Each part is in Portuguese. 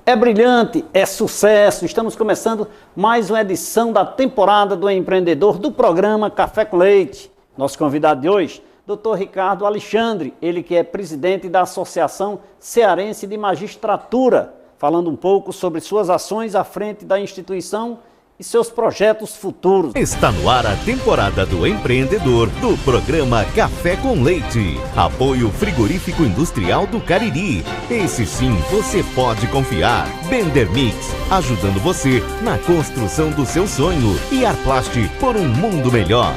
É brilhante, é sucesso. Estamos começando mais uma edição da temporada do Empreendedor do programa Café com Leite. Nosso convidado de hoje, Dr. Ricardo Alexandre, ele que é presidente da Associação Cearense de Magistratura, falando um pouco sobre suas ações à frente da instituição e seus projetos futuros. Está no ar a temporada do Empreendedor do programa Café com Leite. Apoio Frigorífico Industrial do Cariri. Esse sim você pode confiar. Bendermix, ajudando você na construção do seu sonho. E Arplast, por um mundo melhor.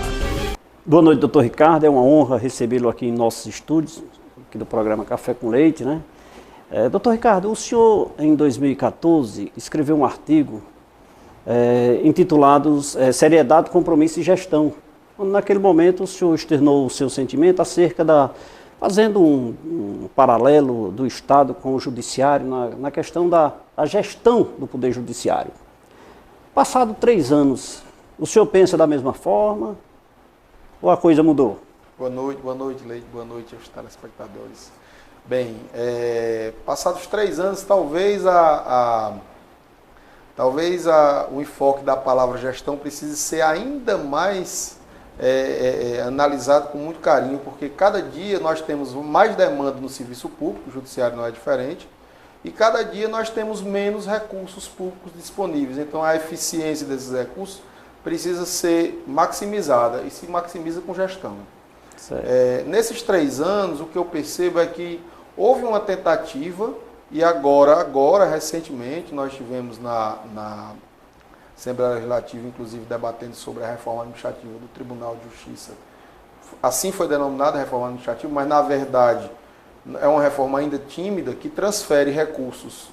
Boa noite, doutor Ricardo. É uma honra recebê-lo aqui em nossos estúdios, aqui do programa Café com Leite, né? Doutor Ricardo, o senhor, em 2014, escreveu um artigo intitulados Seriedade, Compromisso e Gestão. Naquele momento o senhor externou o seu sentimento acerca fazendo um paralelo do Estado com o Judiciário na questão da gestão do Poder Judiciário. Passado 3 anos, o senhor pensa da mesma forma ou a coisa mudou? Boa noite, Leite, boa noite aos telespectadores. Bem, passados 3 anos, talvez o enfoque da palavra gestão precise ser ainda mais analisado com muito carinho, porque cada dia nós temos mais demanda no serviço público, o judiciário não é diferente, e cada dia nós temos menos recursos públicos disponíveis. Então a eficiência desses recursos precisa ser maximizada, e se maximiza com gestão. Nesses 3 anos, o que eu percebo é que houve uma tentativa. E agora, recentemente, nós tivemos na Assembleia Legislativa, inclusive, debatendo sobre a reforma administrativa do Tribunal de Justiça. Assim foi denominada a reforma administrativa, mas, na verdade, é uma reforma ainda tímida que transfere recursos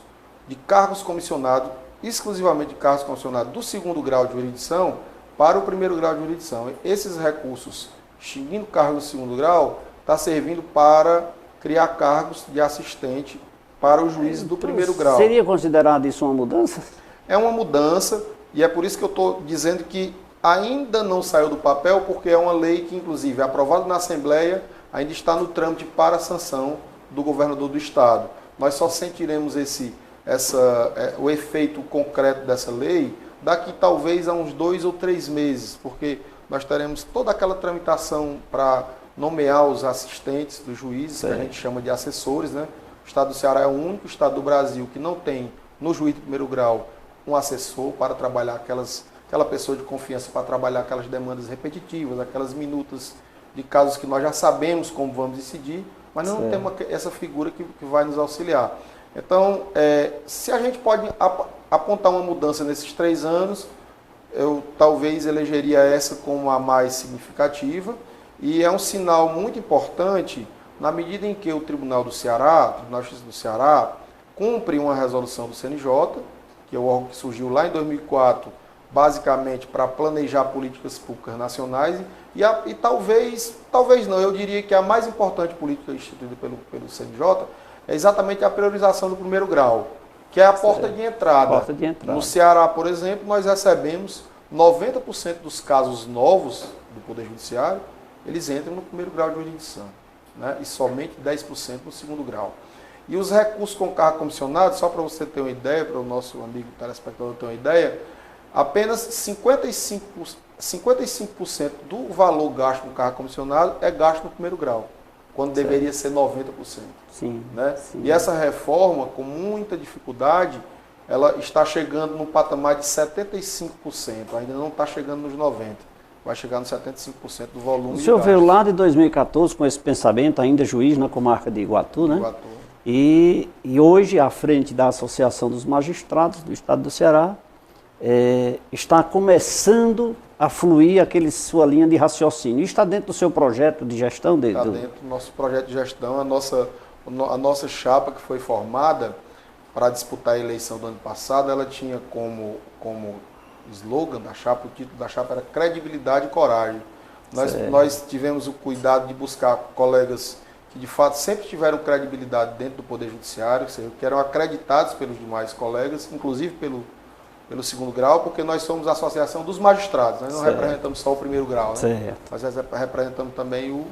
de cargos comissionados, exclusivamente de cargos comissionados do 2º grau de jurisdição para o 1º grau de jurisdição. Esses recursos, extinguindo cargos do 2º grau, está servindo para criar cargos de assistente para os juízes do 1º grau. Seria considerado isso uma mudança? É uma mudança, e é por isso que eu estou dizendo que ainda não saiu do papel, porque é uma lei que, inclusive, é aprovada na Assembleia, ainda está no trâmite para a sanção do governador do Estado. Nós só sentiremos o efeito concreto dessa lei daqui talvez a uns 2 ou 3 meses, porque nós teremos toda aquela tramitação para nomear os assistentes dos juízes, que a gente chama de assessores, né? O Estado do Ceará é o único Estado do Brasil que não tem, no juiz do 1º grau, um assessor para trabalhar aquela pessoa de confiança para trabalhar aquelas demandas repetitivas, aquelas minutas de casos que nós já sabemos como vamos decidir, mas não temos essa figura que vai nos auxiliar. Então, se a gente pode apontar uma mudança nesses 3 anos, eu talvez elegeria essa como a mais significativa, e é um sinal muito importante na medida em que o Tribunal do Ceará, o Tribunal de Justiça do Ceará, cumpre uma resolução do CNJ, que é o órgão que surgiu lá em 2004, basicamente para planejar políticas públicas nacionais, e talvez não, eu diria que a mais importante política instituída pelo CNJ é exatamente a priorização do 1º grau, que é a porta de entrada. No Ceará, por exemplo, nós recebemos 90% dos casos novos do Poder Judiciário, eles entram no 1º grau de jurisdição. Né, e somente 10% no 2º grau. E os recursos com cargo comissionado, só para você ter uma ideia, para o nosso amigo telespectador ter uma ideia, apenas 55% do valor gasto com cargo comissionado é gasto no 1º grau, quando deveria ser 90%. Sim, né? sim. E essa reforma, com muita dificuldade, ela está chegando num patamar de 75%, ainda não está chegando nos 90%. Vai chegar nos 75% do volume. O senhor veio lá de 2014 com esse pensamento, ainda juiz na comarca de Iguatu, né? Iguatu. E hoje, à frente da Associação dos Magistrados do Estado do Ceará, está começando a fluir sua linha de raciocínio. Está dentro do seu projeto de gestão? Está dentro do nosso projeto de gestão. A nossa chapa que foi formada para disputar a eleição do ano passado, ela tinha como slogan da chapa, o título da chapa era credibilidade e coragem. Nós tivemos o cuidado de buscar colegas que de fato sempre tiveram credibilidade dentro do Poder Judiciário, que eram acreditados pelos demais colegas, inclusive pelo 2º grau, porque nós somos a associação dos magistrados, nós não representamos só o 1º grau, né? Nós representamos também o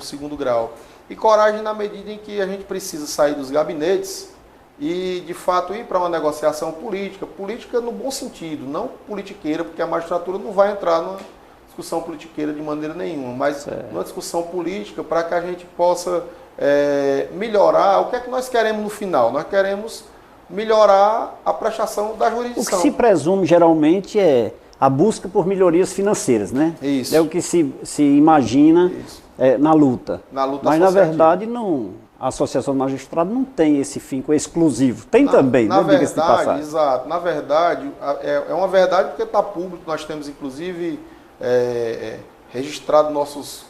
2º grau. E coragem na medida em que a gente precisa sair dos gabinetes e, de fato, ir para uma negociação política no bom sentido, não politiqueira, porque a magistratura não vai entrar numa discussão politiqueira de maneira nenhuma, mas numa discussão política para que a gente possa melhorar. O que é que nós queremos no final? Nós queremos melhorar a prestação da jurisdição. O que se presume geralmente é a busca por melhorias financeiras, né? Isso. É o que se imagina na luta. Mas, na verdade, não. A Associação de Magistrados não tem esse fim exclusivo. Tem também, na né? Diga-se de passagem. Exato. Na verdade, é uma verdade porque está público. Nós temos, inclusive, registrado nossos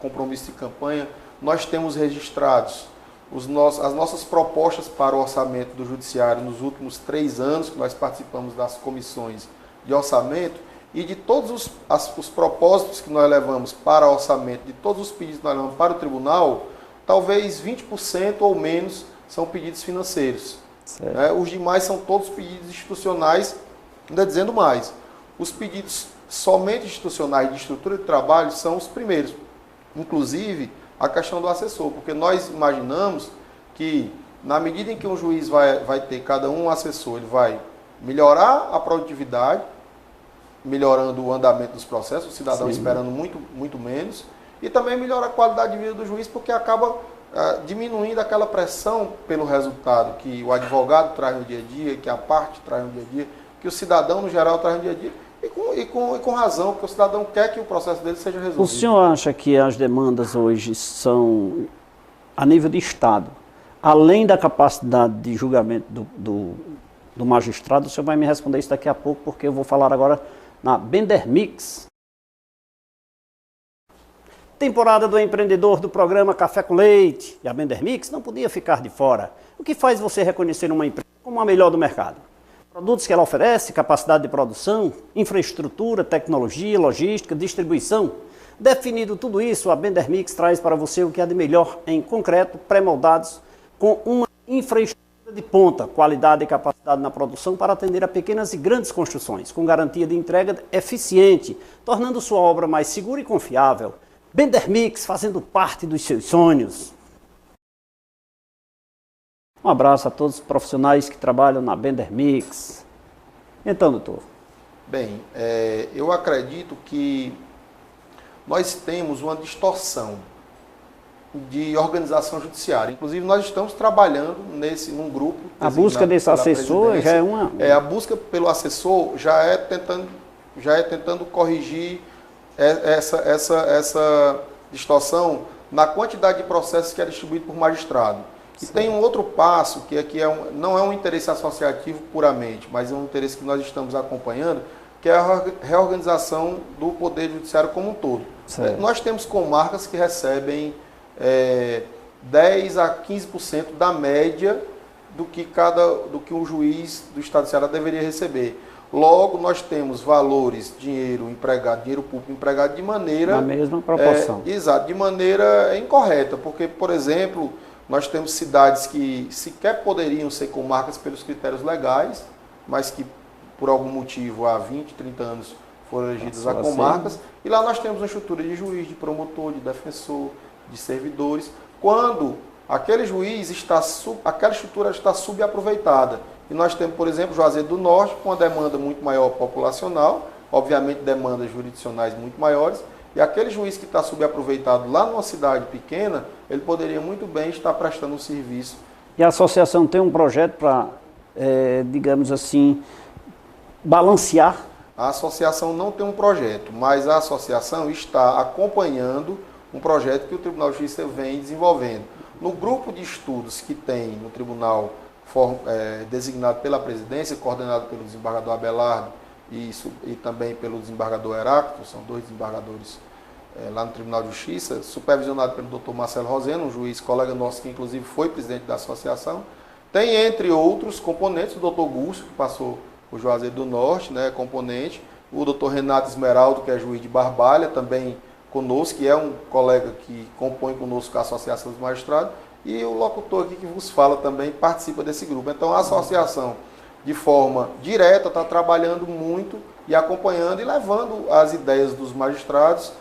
compromissos de campanha. Nós temos registrados as nossas propostas para o orçamento do Judiciário nos últimos 3 anos, que nós participamos das comissões de orçamento, e de todos os propósitos que nós levamos para o orçamento, de todos os pedidos que nós levamos para o tribunal, talvez 20% ou menos são pedidos financeiros. Os demais são todos pedidos institucionais, ainda dizendo mais. Os pedidos somente institucionais de estrutura de trabalho são os primeiros. Inclusive, a questão do assessor, porque nós imaginamos que, na medida em que um juiz vai ter cada um assessor, ele vai melhorar a produtividade, melhorando o andamento dos processos, o cidadão esperando muito, muito menos, e também melhora a qualidade de vida do juiz, porque acaba diminuindo aquela pressão pelo resultado que o advogado traz no dia a dia, que a parte traz no dia a dia, que o cidadão, no geral, traz no dia a dia, e com razão, porque o cidadão quer que o processo dele seja resolvido. O senhor acha que as demandas hoje são, a nível de Estado, além da capacidade de julgamento do magistrado? O senhor vai me responder isso daqui a pouco, porque eu vou falar agora na BenderMix. Temporada do empreendedor do programa Café com Leite. E a BenderMix não podia ficar de fora. O que faz você reconhecer uma empresa como a melhor do mercado? Produtos que ela oferece, capacidade de produção, infraestrutura, tecnologia, logística, distribuição. Definido tudo isso, a BenderMix traz para você o que há de melhor em concreto, pré-moldados, com uma infraestrutura de ponta, qualidade e capacidade na produção para atender a pequenas e grandes construções, com garantia de entrega eficiente, tornando sua obra mais segura e confiável. BenderMix, fazendo parte dos seus sonhos. Um abraço a todos os profissionais que trabalham na BenderMix. Então, doutor. Bem, eu acredito que nós temos uma distorção de organização judiciária. Inclusive, nós estamos trabalhando num grupo. A busca desse assessor já é uma... A busca pelo assessor já é tentando corrigir essa distorção na quantidade de processos que é distribuído por magistrado. E tem um outro passo, que aqui não é um interesse associativo puramente, mas é um interesse que nós estamos acompanhando, que é a reorganização do Poder Judiciário como um todo. Nós temos comarcas que recebem 10% a 15% da média do que um juiz do Estado do Ceará deveria receber. Logo, nós temos valores, dinheiro público empregado de maneira... Na mesma proporção. Exato, de maneira incorreta, porque, por exemplo, nós temos cidades que sequer poderiam ser comarcas pelos critérios legais, mas que, por algum motivo, há 20, 30 anos foram elegidas a comarcas, e lá nós temos uma estrutura de juiz, de promotor, de defensor, de servidores, quando aquele juiz aquela estrutura está subaproveitada. E nós temos, por exemplo, Juazeiro do Norte, com uma demanda muito maior populacional, obviamente demandas jurisdicionais muito maiores, e aquele juiz que está subaproveitado lá numa cidade pequena, ele poderia muito bem estar prestando um serviço. E a associação tem um projeto para, digamos assim, balancear? A associação não tem um projeto, mas a associação está acompanhando um projeto que o Tribunal de Justiça vem desenvolvendo. No grupo de estudos que tem no Tribunal, designado pela presidência, coordenado pelo desembargador Abelardo e também pelo desembargador Heráclito, são 2 desembargadores lá no Tribunal de Justiça, supervisionado pelo Dr. Marcelo Roseno, um juiz colega nosso que inclusive foi presidente da associação. Tem, entre outros componentes, o Dr. Gúcio, que passou o Juazeiro do Norte, né, componente, o Dr. Renato Esmeraldo, que é juiz de Barbalha, também conosco, que é um colega que compõe conosco a Associação dos Magistrados, e o locutor aqui que vos fala também participa desse grupo. Então a associação, de forma direta, está trabalhando muito e acompanhando e levando as ideias dos magistrados,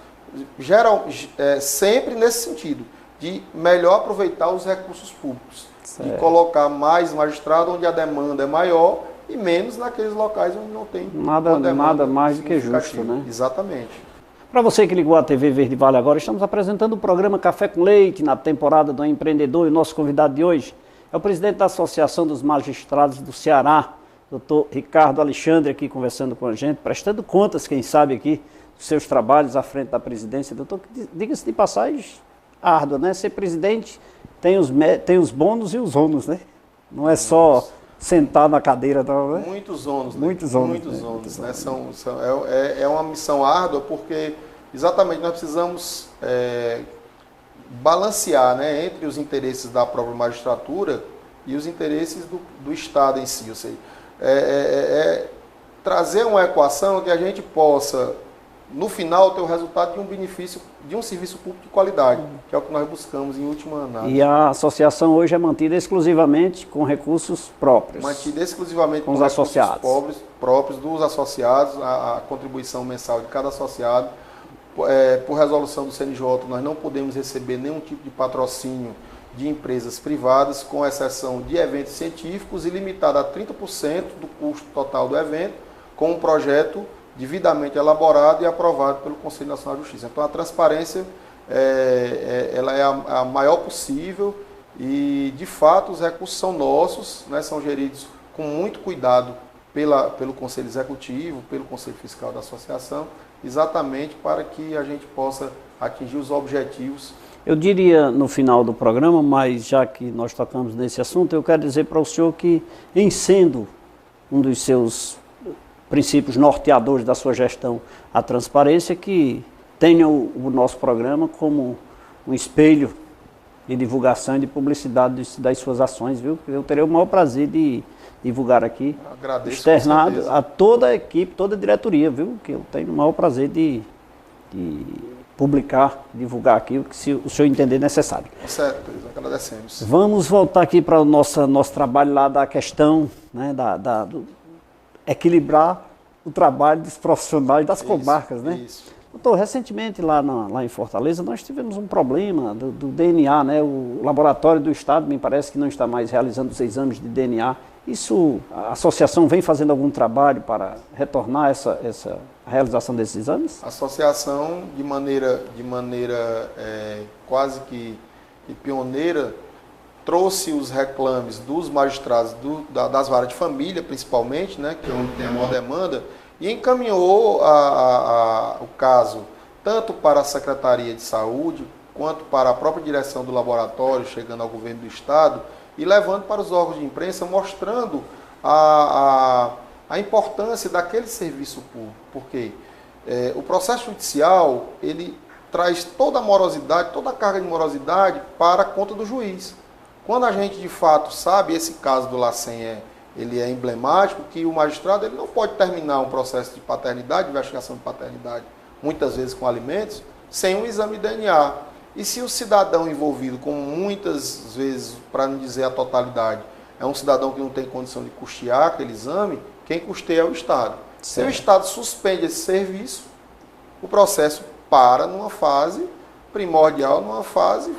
sempre nesse sentido, de melhor aproveitar os recursos públicos. e colocar mais magistrado onde a demanda é maior e menos naqueles locais onde não tem nada mais do que justo, né? Exatamente. Para você que ligou a TV Verde Vale agora, estamos apresentando o programa Café com Leite na temporada do Empreendedor, e o nosso convidado de hoje é o presidente da Associação dos Magistrados do Ceará, doutor Ricardo Alexandre, aqui conversando com a gente, prestando contas, quem sabe, aqui dos seus trabalhos à frente da presidência. Doutor, diga-se de passagem, árdua, né? Ser presidente tem os bônus e os ônus, né? Não é só sentar na cadeira, não, né? Muitos ônus, né? Muitos ônus, né? É uma missão árdua, porque exatamente nós precisamos balancear, né, entre os interesses da própria magistratura e os interesses do Estado em si. Ou seja, trazer uma equação que a gente possa, no final, ter o resultado de um benefício, de um serviço público de qualidade, que é o que nós buscamos em última análise. E a associação hoje é mantida exclusivamente com recursos próprios? Mantida exclusivamente com os associados próprios dos associados, a contribuição mensal de cada associado. Por resolução do CNJ, nós não podemos receber nenhum tipo de patrocínio de empresas privadas, com exceção de eventos científicos, e limitado a 30% do custo total do evento, com um projeto devidamente elaborado e aprovado pelo Conselho Nacional de Justiça. Então a transparência ela é a maior possível e, de fato, os recursos são nossos, né, são geridos com muito cuidado pelo Conselho Executivo, pelo Conselho Fiscal da Associação, exatamente para que a gente possa atingir os objetivos. Eu diria no final do programa, mas já que nós tocamos nesse assunto, eu quero dizer para o senhor que, em sendo um dos seus princípios norteadores da sua gestão a transparência, que tenha o nosso programa como um espelho de divulgação e de publicidade das suas ações, viu? Eu terei o maior prazer de divulgar aqui, agradeço, externado a toda a equipe, toda a diretoria, viu? Que eu tenho o maior prazer de publicar, divulgar aqui o que o senhor entender necessário. Com certeza, agradecemos. Vamos voltar aqui para o nosso trabalho lá da questão, né, do equilibrar o trabalho dos profissionais das comarcas, né? Isso. Doutor, recentemente lá em Fortaleza nós tivemos um problema do DNA, né? O laboratório do Estado me parece que não está mais realizando os exames de DNA. A associação vem fazendo algum trabalho para retornar essa realização desses exames? A associação, de maneira quase que pioneira, trouxe os reclames dos magistrados das varas de família, principalmente, né, que é onde tem a maior demanda, e encaminhou o caso tanto para a Secretaria de Saúde, quanto para a própria direção do laboratório, chegando ao governo do Estado, e levando para os órgãos de imprensa, mostrando a importância daquele serviço público, porque o processo judicial, ele traz toda a morosidade, toda a carga de morosidade para a conta do juiz. Quando a gente, de fato, sabe, esse caso do LACEN ele é emblemático, que o magistrado ele não pode terminar um processo de paternidade, de investigação de paternidade, muitas vezes com alimentos, sem um exame de DNA. E se o cidadão envolvido, como muitas vezes, para não dizer a totalidade, é um cidadão que não tem condição de custear aquele exame, quem custeia é o Estado. Se o Estado suspende esse serviço, o processo para numa fase primordial, numa fase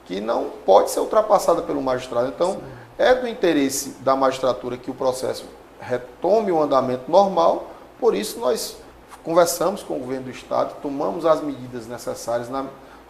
que não pode ser ultrapassada pelo magistrado. Então, é do interesse da magistratura que o processo retome o andamento normal, por isso nós conversamos com o governo do Estado, tomamos as medidas necessárias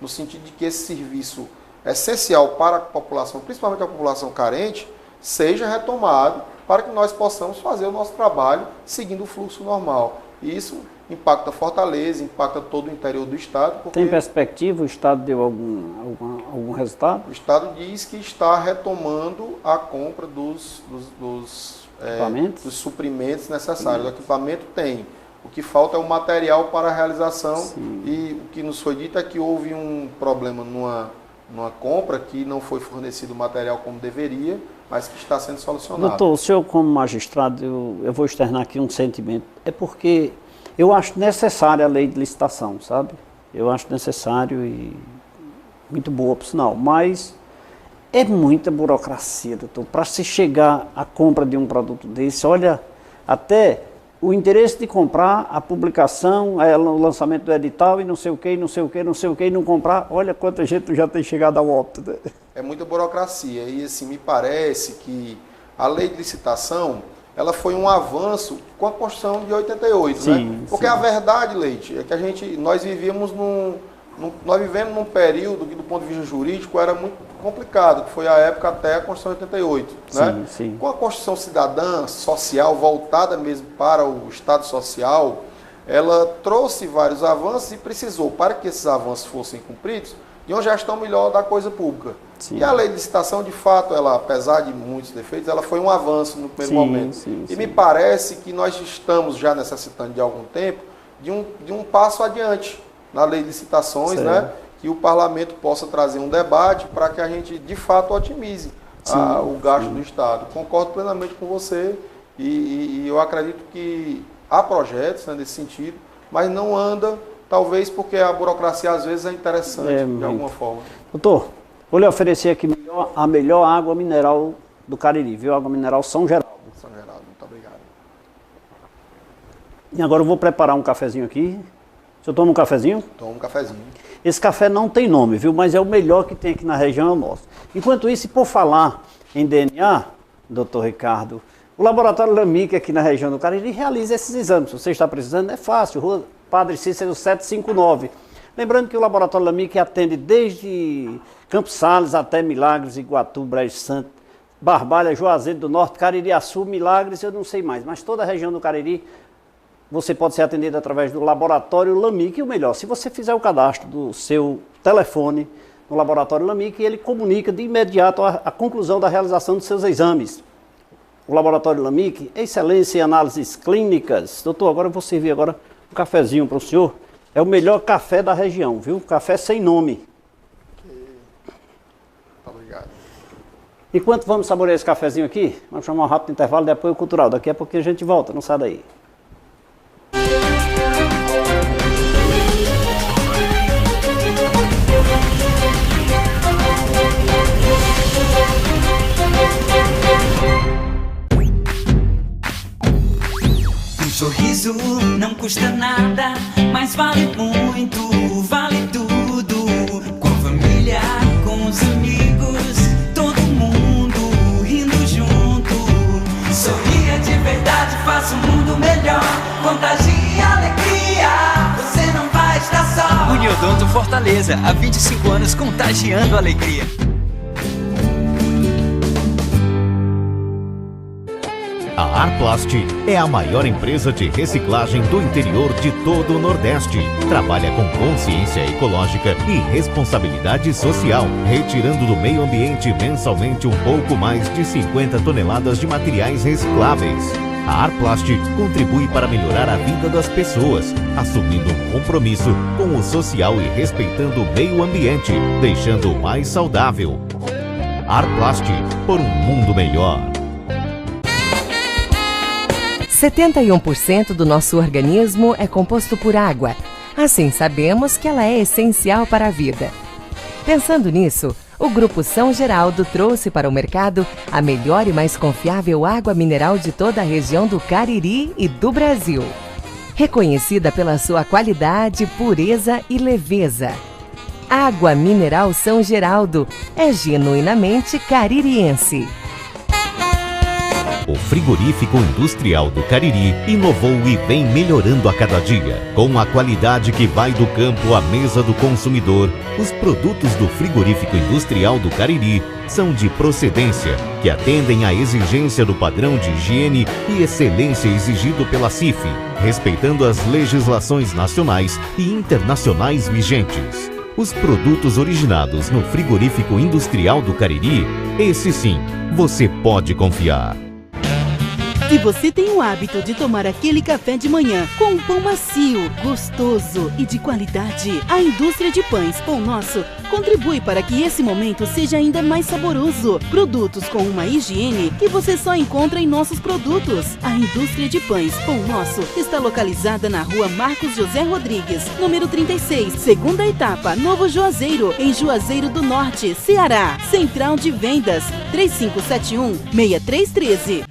no sentido de que esse serviço essencial para a população, principalmente a população carente, seja retomado para que nós possamos fazer o nosso trabalho seguindo o fluxo normal. E isso impacta Fortaleza, impacta todo o interior do Estado. Tem perspectiva? O Estado deu algum resultado? O Estado diz que está retomando a compra dos suprimentos necessários. O equipamento tem. O que falta é o material para a realização. Sim. E o que nos foi dito é que houve um problema numa compra, que não foi fornecido o material como deveria, mas que está sendo solucionado. Doutor, o senhor como magistrado, eu vou externar aqui um sentimento. É porque eu acho necessária a lei de licitação, sabe? Eu acho necessário e muito boa, por sinal. Mas é muita burocracia, doutor, para se chegar à compra de um produto desse. Olha, até o interesse de comprar, a publicação, o lançamento do edital e não sei o que, não sei o que, não sei o que, e não comprar. Olha quanta gente já tem chegado ao óbito. é muita burocracia. E assim, me parece que a lei de licitação, ela foi um avanço com a Constituição de 88, sim, né? Porque sim. a verdade, Leite, é que nós vivemos num período que, do ponto de vista jurídico, era muito complicado, que foi a época até a Constituição de 88, né? Sim. Com a Constituição cidadã, social, voltada mesmo para o Estado social, ela trouxe vários avanços e precisou, para que esses avanços fossem cumpridos, de uma gestão melhor da coisa pública. Sim. E a lei de licitação, de fato, ela, apesar de muitos defeitos, ela foi um avanço no primeiro momento. E me parece que nós estamos já necessitando de algum tempo de um passo adiante na lei de licitações, né? Que o parlamento possa trazer um debate para que a gente, de fato, otimize o gasto do Estado. Concordo plenamente com você e eu acredito que há projetos, né, nesse sentido, mas não anda, talvez porque a burocracia às vezes é interessante de alguma forma. Doutor, vou lhe oferecer aqui a melhor água mineral do Cariri, viu? Água mineral São Geraldo. São Geraldo, muito obrigado. E agora eu vou preparar um cafezinho aqui. O senhor toma um cafezinho? Toma um cafezinho. Esse café não tem nome, viu? Mas é o melhor que tem aqui na região, é o nosso. Enquanto isso, e por falar em DNA, doutor Ricardo, o Laboratório Lamic aqui na região do Cariri realiza esses exames. Se você está precisando, é fácil. Rua Padre Cícero 759. Lembrando que o Laboratório Lamic atende desde Campos Sales até Milagres, Iguatu, Brejo Santo, Barbalha, Juazeiro do Norte, Caririaçu, Milagres, eu não sei mais. Mas toda a região do Cariri, você pode ser atendido através do Laboratório Lamic. E o melhor, se você fizer o cadastro do seu telefone no Laboratório Lamic, ele comunica de imediato a conclusão da realização dos seus exames. O Laboratório Lamic, excelência em análises clínicas. Doutor, agora eu vou servir um cafezinho para o senhor. É o melhor café da região, viu? Café sem nome. Obrigado. Enquanto vamos saborear esse cafezinho aqui, vamos chamar um rápido intervalo de apoio cultural. Daqui a pouquinho a gente volta, não sai daí. Sorriso não custa nada, mas vale muito, vale tudo. Com a família, com os amigos, todo mundo rindo junto. Sorria de verdade, faça um mundo melhor. Contagie alegria, você não vai estar só. Uniodonto Fortaleza, há 25 anos contagiando alegria. A Arplast é a maior empresa de reciclagem do interior de todo o Nordeste. Trabalha com consciência ecológica e responsabilidade social, retirando do meio ambiente mensalmente um pouco mais de 50 toneladas de materiais recicláveis. A Arplast contribui para melhorar a vida das pessoas, assumindo um compromisso com o social e respeitando o meio ambiente, deixando-o mais saudável. Arplast, por um mundo melhor. 71% do nosso organismo é composto por água. Assim, sabemos que ela é essencial para a vida. Pensando nisso, o Grupo São Geraldo trouxe para o mercado a melhor e mais confiável água mineral de toda a região do Cariri e do Brasil. Reconhecida pela sua qualidade, pureza e leveza. Água Mineral São Geraldo é genuinamente caririense. O Frigorífico Industrial do Cariri inovou e vem melhorando a cada dia. Com a qualidade que vai do campo à mesa do consumidor, os produtos do Frigorífico Industrial do Cariri são de procedência, que atendem à exigência do padrão de higiene e excelência exigido pela CIF, respeitando as legislações nacionais e internacionais vigentes. Os produtos originados no Frigorífico Industrial do Cariri, esse sim, você pode confiar. Se você tem o hábito de tomar aquele café de manhã com um pão macio, gostoso e de qualidade, a indústria de pães Pão Nosso contribui para que esse momento seja ainda mais saboroso. Produtos com uma higiene que você só encontra em nossos produtos. A indústria de pães Pão Nosso está localizada na rua Marcos José Rodrigues, número 36, segunda etapa, Novo Juazeiro, em Juazeiro do Norte, Ceará. Central de Vendas, 3571-6313.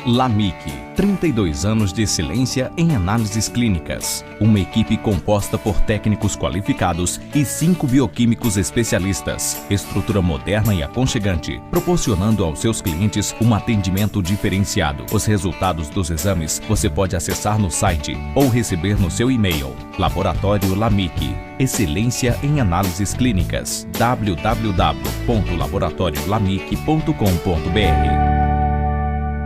Lamic, 32 anos de excelência em análises clínicas. Uma equipe composta por técnicos qualificados e 5 bioquímicos especialistas. Estrutura moderna e aconchegante, proporcionando aos seus clientes um atendimento diferenciado. Os resultados dos exames você pode acessar no site ou receber no seu e-mail. Laboratório Lamic. Excelência em análises clínicas. www.laboratoriolamic.com.br.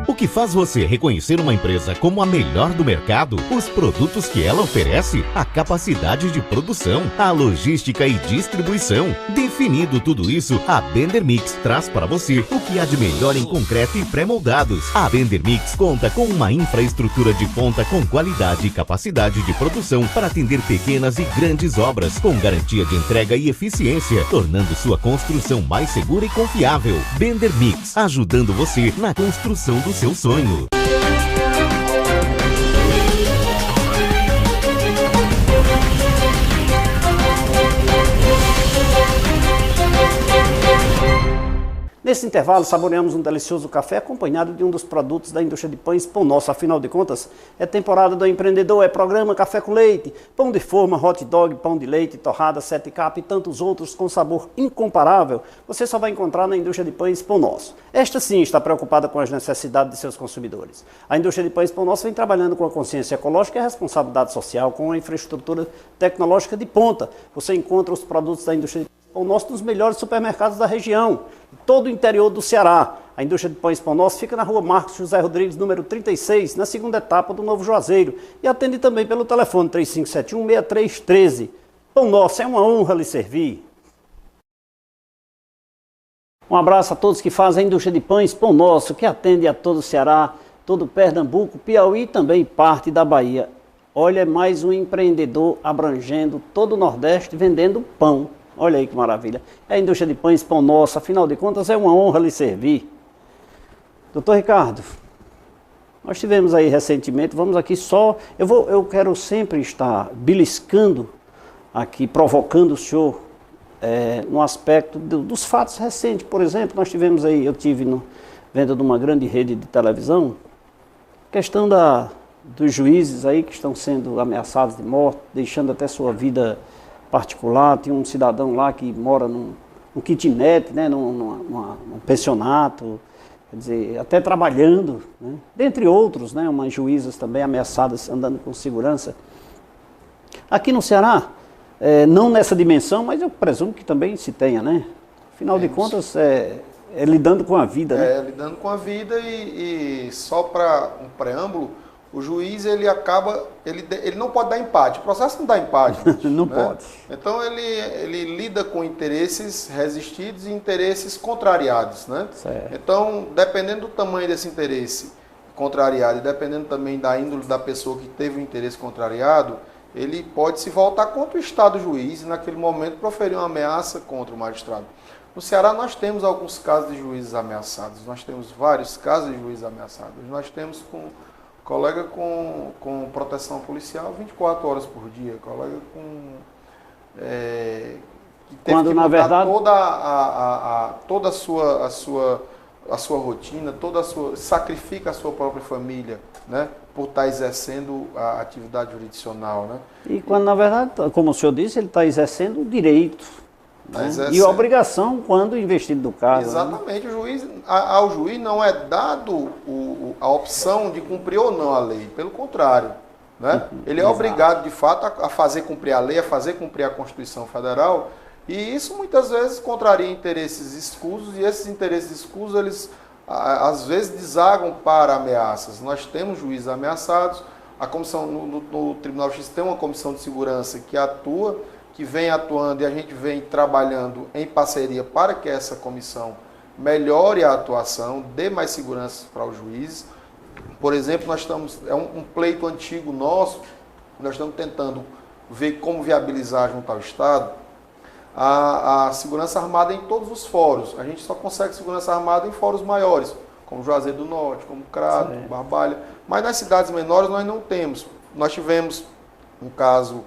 O que faz você reconhecer uma empresa como a melhor do mercado? Os produtos que ela oferece, a capacidade de produção, a logística e distribuição. Definido tudo isso, a Bender Mix traz para você o que há de melhor em concreto e pré-moldados. A Bender Mix conta com uma infraestrutura de ponta com qualidade e capacidade de produção para atender pequenas e grandes obras, com garantia de entrega e eficiência, tornando sua construção mais segura e confiável. Bender Mix, ajudando você na construção do seu sonho. Nesse intervalo, saboreamos um delicioso café acompanhado de um dos produtos da indústria de pães Pão Nosso. Afinal de contas, é temporada do empreendedor, é programa Café com Leite, pão de forma, hot dog, pão de leite, torrada, 7 cap e tantos outros com sabor incomparável. Você só vai encontrar na indústria de pães Pão Nosso. Esta sim está preocupada com as necessidades de seus consumidores. A indústria de pães Pão Nosso vem trabalhando com a consciência ecológica e a responsabilidade social, com a infraestrutura tecnológica de ponta. Você encontra os produtos da indústria de Pão Nosso nos melhores supermercados da região, todo o interior do Ceará. A indústria de pães Pão Nosso fica na rua Marcos José Rodrigues, número 36, na segunda etapa do Novo Juazeiro, e atende também pelo telefone 3571-6313. Pão Nosso, é uma honra lhe servir. Um abraço a todos que fazem a indústria de pães Pão Nosso, que atende a todo o Ceará, todo o Pernambuco, Piauí e também parte da Bahia. Olha, é mais um empreendedor abrangendo todo o Nordeste vendendo pão. Olha aí que maravilha. É a indústria de pães Pão Nosso, afinal de contas é uma honra lhe servir. Doutor Ricardo, nós tivemos aí recentemente, vamos aqui só, eu quero sempre estar beliscando aqui, provocando o senhor no aspecto dos fatos recentes. Por exemplo, nós tivemos aí, eu tive venda de uma grande rede de televisão, questão dos juízes aí que estão sendo ameaçados de morte, deixando até sua vida particular. Tem um cidadão lá que mora num kitnet, né, num pensionato, quer dizer, até trabalhando, né, dentre outros, né, umas juízas também ameaçadas andando com segurança. Aqui no Ceará, não nessa dimensão, mas eu presumo que também se tenha, né? Afinal de contas, é lidando com a vida, né? Lidando com a vida e só para um preâmbulo, o juiz, ele não pode dar empate. O processo não dá empate. Não né? pode. Então, ele lida com interesses resistidos e interesses contrariados, né? Certo. Então, dependendo do tamanho desse interesse contrariado e dependendo também da índole da pessoa que teve o interesse contrariado, ele pode se voltar contra o Estado juiz e, naquele momento, proferir uma ameaça contra o magistrado. No Ceará, nós temos alguns casos de juízes ameaçados. Nós temos vários casos de juízes ameaçados. Nós temos colega com proteção policial 24 horas por dia, colega que teve quando, que na verdade, toda a sua rotina, sacrifica a sua própria família, né, por estar exercendo a atividade jurisdicional, né? E quando, na verdade, como o senhor disse, ele está exercendo o direito, né? E a obrigação quando investido do caso. Exatamente, né? Ao juiz não é dado a opção de cumprir ou não a lei, pelo contrário, né? Ele é obrigado, de fato, a fazer cumprir a lei, a fazer cumprir a Constituição Federal, e isso muitas vezes contraria interesses escusos, e esses interesses escusos, eles às vezes desagam para ameaças. Nós temos juízes ameaçados, a comissão no Tribunal de Justiça tem uma comissão de segurança que atua, que vem atuando, e a gente vem trabalhando em parceria para que essa comissão melhore a atuação, dê mais segurança para os juízes. Por exemplo, nós estamos, um pleito antigo nosso, nós estamos tentando ver como viabilizar junto ao Estado a segurança armada em todos os fóruns. A gente só consegue segurança armada em fóruns maiores, como Juazeiro do Norte, como Crato, Barbalha, mas nas cidades menores nós não temos. Nós tivemos um caso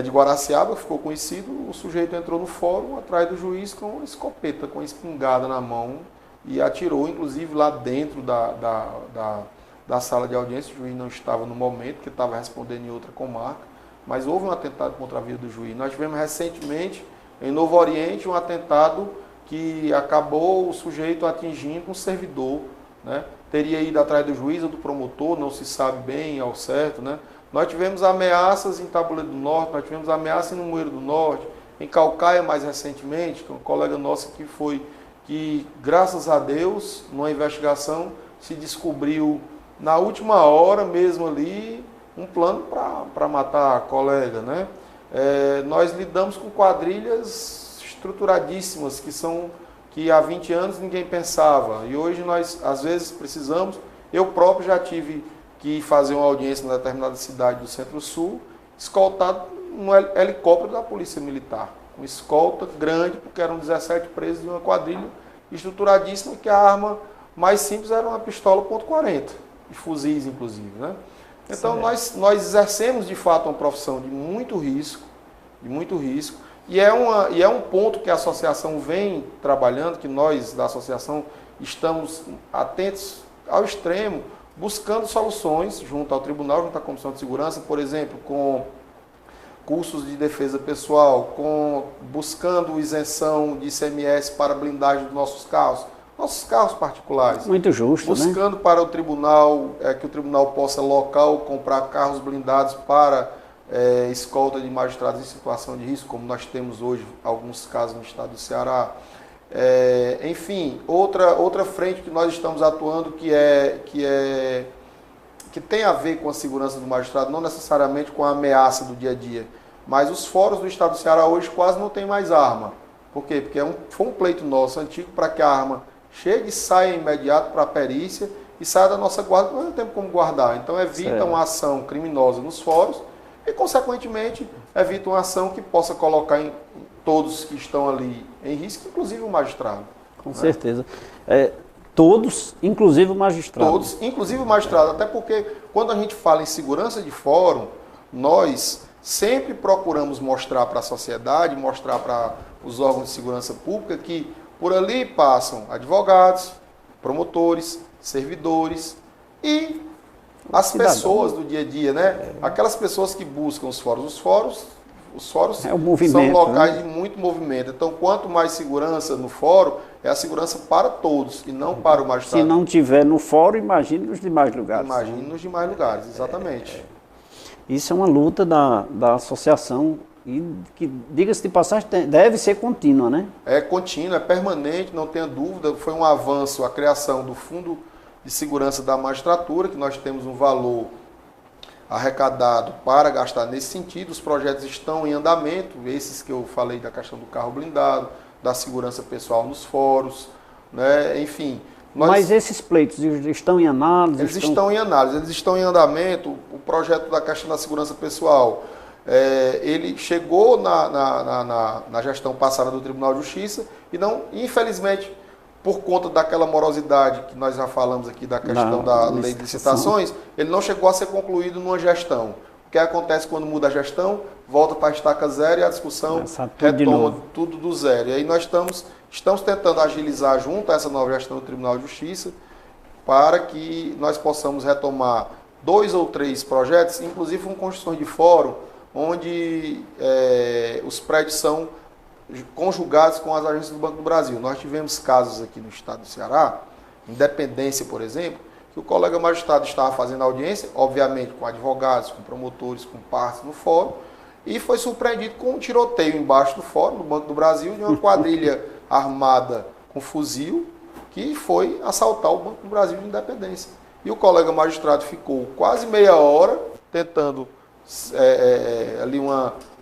de Guaraciaba, ficou conhecido, o sujeito entrou no fórum atrás do juiz com uma escopeta, com uma espingarda na mão e atirou, inclusive, lá dentro da da sala de audiência, o juiz não estava no momento, porque estava respondendo em outra comarca, mas houve um atentado contra a vida do juiz. Nós tivemos recentemente, em Novo Oriente, um atentado que acabou o sujeito atingindo um servidor, né? Teria ido atrás do juiz ou do promotor, não se sabe bem ao certo, né? Nós tivemos ameaças em Tabuleiro do Norte, nós tivemos ameaças em Moeiro do Norte, em Caucaia mais recentemente, que um colega nosso que graças a Deus, numa investigação, se descobriu na última hora mesmo ali um plano para matar a colega, né? Nós lidamos com quadrilhas estruturadíssimas que há 20 anos ninguém pensava. E hoje nós, às vezes, precisamos... Eu próprio já tive que fazer uma audiência em determinada cidade do Centro-Sul, escoltado no helicóptero da Polícia Militar. Com escolta grande, porque eram 17 presos de uma quadrilha estruturadíssima, que a arma mais simples era uma pistola .40, e fuzis, inclusive, né? Então, nós exercemos, de fato, uma profissão de muito risco, e é um ponto que a associação vem trabalhando, que nós, da associação, estamos atentos ao extremo, buscando soluções junto ao tribunal, junto à Comissão de Segurança, por exemplo, com cursos de defesa pessoal, buscando isenção de ICMS para blindagem dos nossos carros particulares. Muito justo, buscando, né? Para o tribunal, que o tribunal possa local comprar carros blindados para escolta de magistrados em situação de risco, como nós temos hoje alguns casos no estado do Ceará. Enfim, outra frente que nós estamos atuando que tem a ver com a segurança do magistrado, não necessariamente com a ameaça do dia a dia, mas os fóruns do estado do Ceará hoje quase não tem mais arma. Por quê? Porque foi um pleito nosso antigo para que a arma chegue e saia imediato para a perícia e saia da nossa guarda, nós não temos como guardar. Então evita uma ação criminosa nos fóruns e, consequentemente, evita uma ação que possa colocar todos que estão ali em risco, inclusive o magistrado. Com certeza. Todos, inclusive o magistrado. Todos, inclusive o magistrado. Até porque, quando a gente fala em segurança de fórum, nós sempre procuramos mostrar para a sociedade, mostrar para os órgãos de segurança pública que por ali passam advogados, promotores, servidores e as pessoas do dia a dia, né? Aquelas pessoas que buscam os fóruns. Os fóruns são locais, né, de muito movimento. Então, quanto mais segurança no fórum, é a segurança para todos e não para o magistrado. Se não tiver no fórum, imagine nos demais lugares. Imagine nos demais lugares, exatamente. Isso é uma luta da associação e que, diga-se de passagem, deve ser contínua, né? É contínua, é permanente, não tenha dúvida. Foi um avanço a criação do Fundo de Segurança da Magistratura, que nós temos um valor arrecadado para gastar nesse sentido. Os projetos estão em andamento, esses que eu falei da questão do carro blindado, da segurança pessoal nos fóruns, né? Enfim. Mas esses pleitos estão em análise? Eles estão em análise, eles estão em andamento. O projeto da questão da segurança pessoal, ele chegou na gestão passada do Tribunal de Justiça e não, infelizmente, por conta daquela morosidade que nós já falamos aqui da questão da lei de licitações, ele não chegou a ser concluído numa gestão. O que acontece quando muda a gestão, volta para a estaca zero e a discussão retoma tudo do zero. E aí nós estamos tentando agilizar junto a essa nova gestão do Tribunal de Justiça para que nós possamos retomar 2 ou 3 projetos, inclusive com construções de fórum, onde os prédios são conjugados com as agências do Banco do Brasil. Nós tivemos casos aqui no estado do Ceará, Independência, por exemplo, que o colega magistrado estava fazendo audiência, obviamente com advogados, com promotores, com partes no fórum, e foi surpreendido com um tiroteio embaixo do fórum, no Banco do Brasil, de uma quadrilha armada com fuzil, que foi assaltar o Banco do Brasil de Independência. E o colega magistrado ficou quase meia hora tentando ali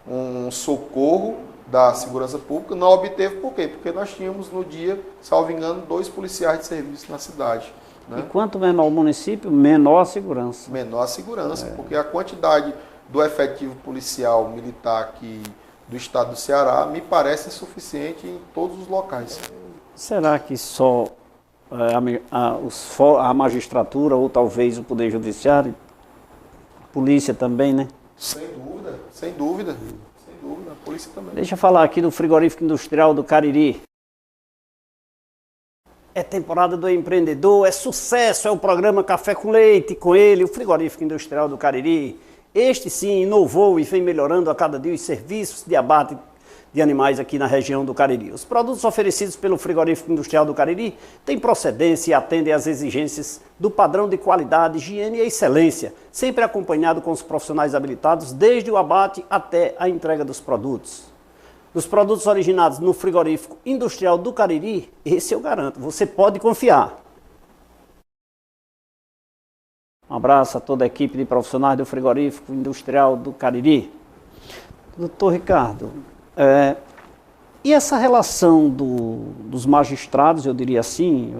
um socorro da segurança pública, não obteve. Por quê? Porque nós tínhamos no dia, salvo engano, 2 policiais de serviço na cidade. Né? E quanto menor o município, menor a segurança. Menor a segurança, porque a quantidade do efetivo policial militar aqui do estado do Ceará me parece insuficiente em todos os locais. Será que só a magistratura ou talvez o Poder Judiciário, polícia também, né? Sem dúvida, sem dúvida. Sem dúvida, a polícia também. Deixa eu falar aqui do frigorífico industrial do Cariri. É temporada do empreendedor, é sucesso, é o programa Café com Leite, com ele, o Frigorífico Industrial do Cariri. Este sim inovou e vem melhorando a cada dia os serviços de abate de animais aqui na região do Cariri. Os produtos oferecidos pelo Frigorífico Industrial do Cariri têm procedência e atendem às exigências do padrão de qualidade, higiene e excelência, sempre acompanhado com os profissionais habilitados desde o abate até a entrega dos produtos. Dos produtos originados no Frigorífico Industrial do Cariri, esse eu garanto, você pode confiar. Um abraço a toda a equipe de profissionais do Frigorífico Industrial do Cariri. Doutor Ricardo, e essa relação dos magistrados, eu diria assim,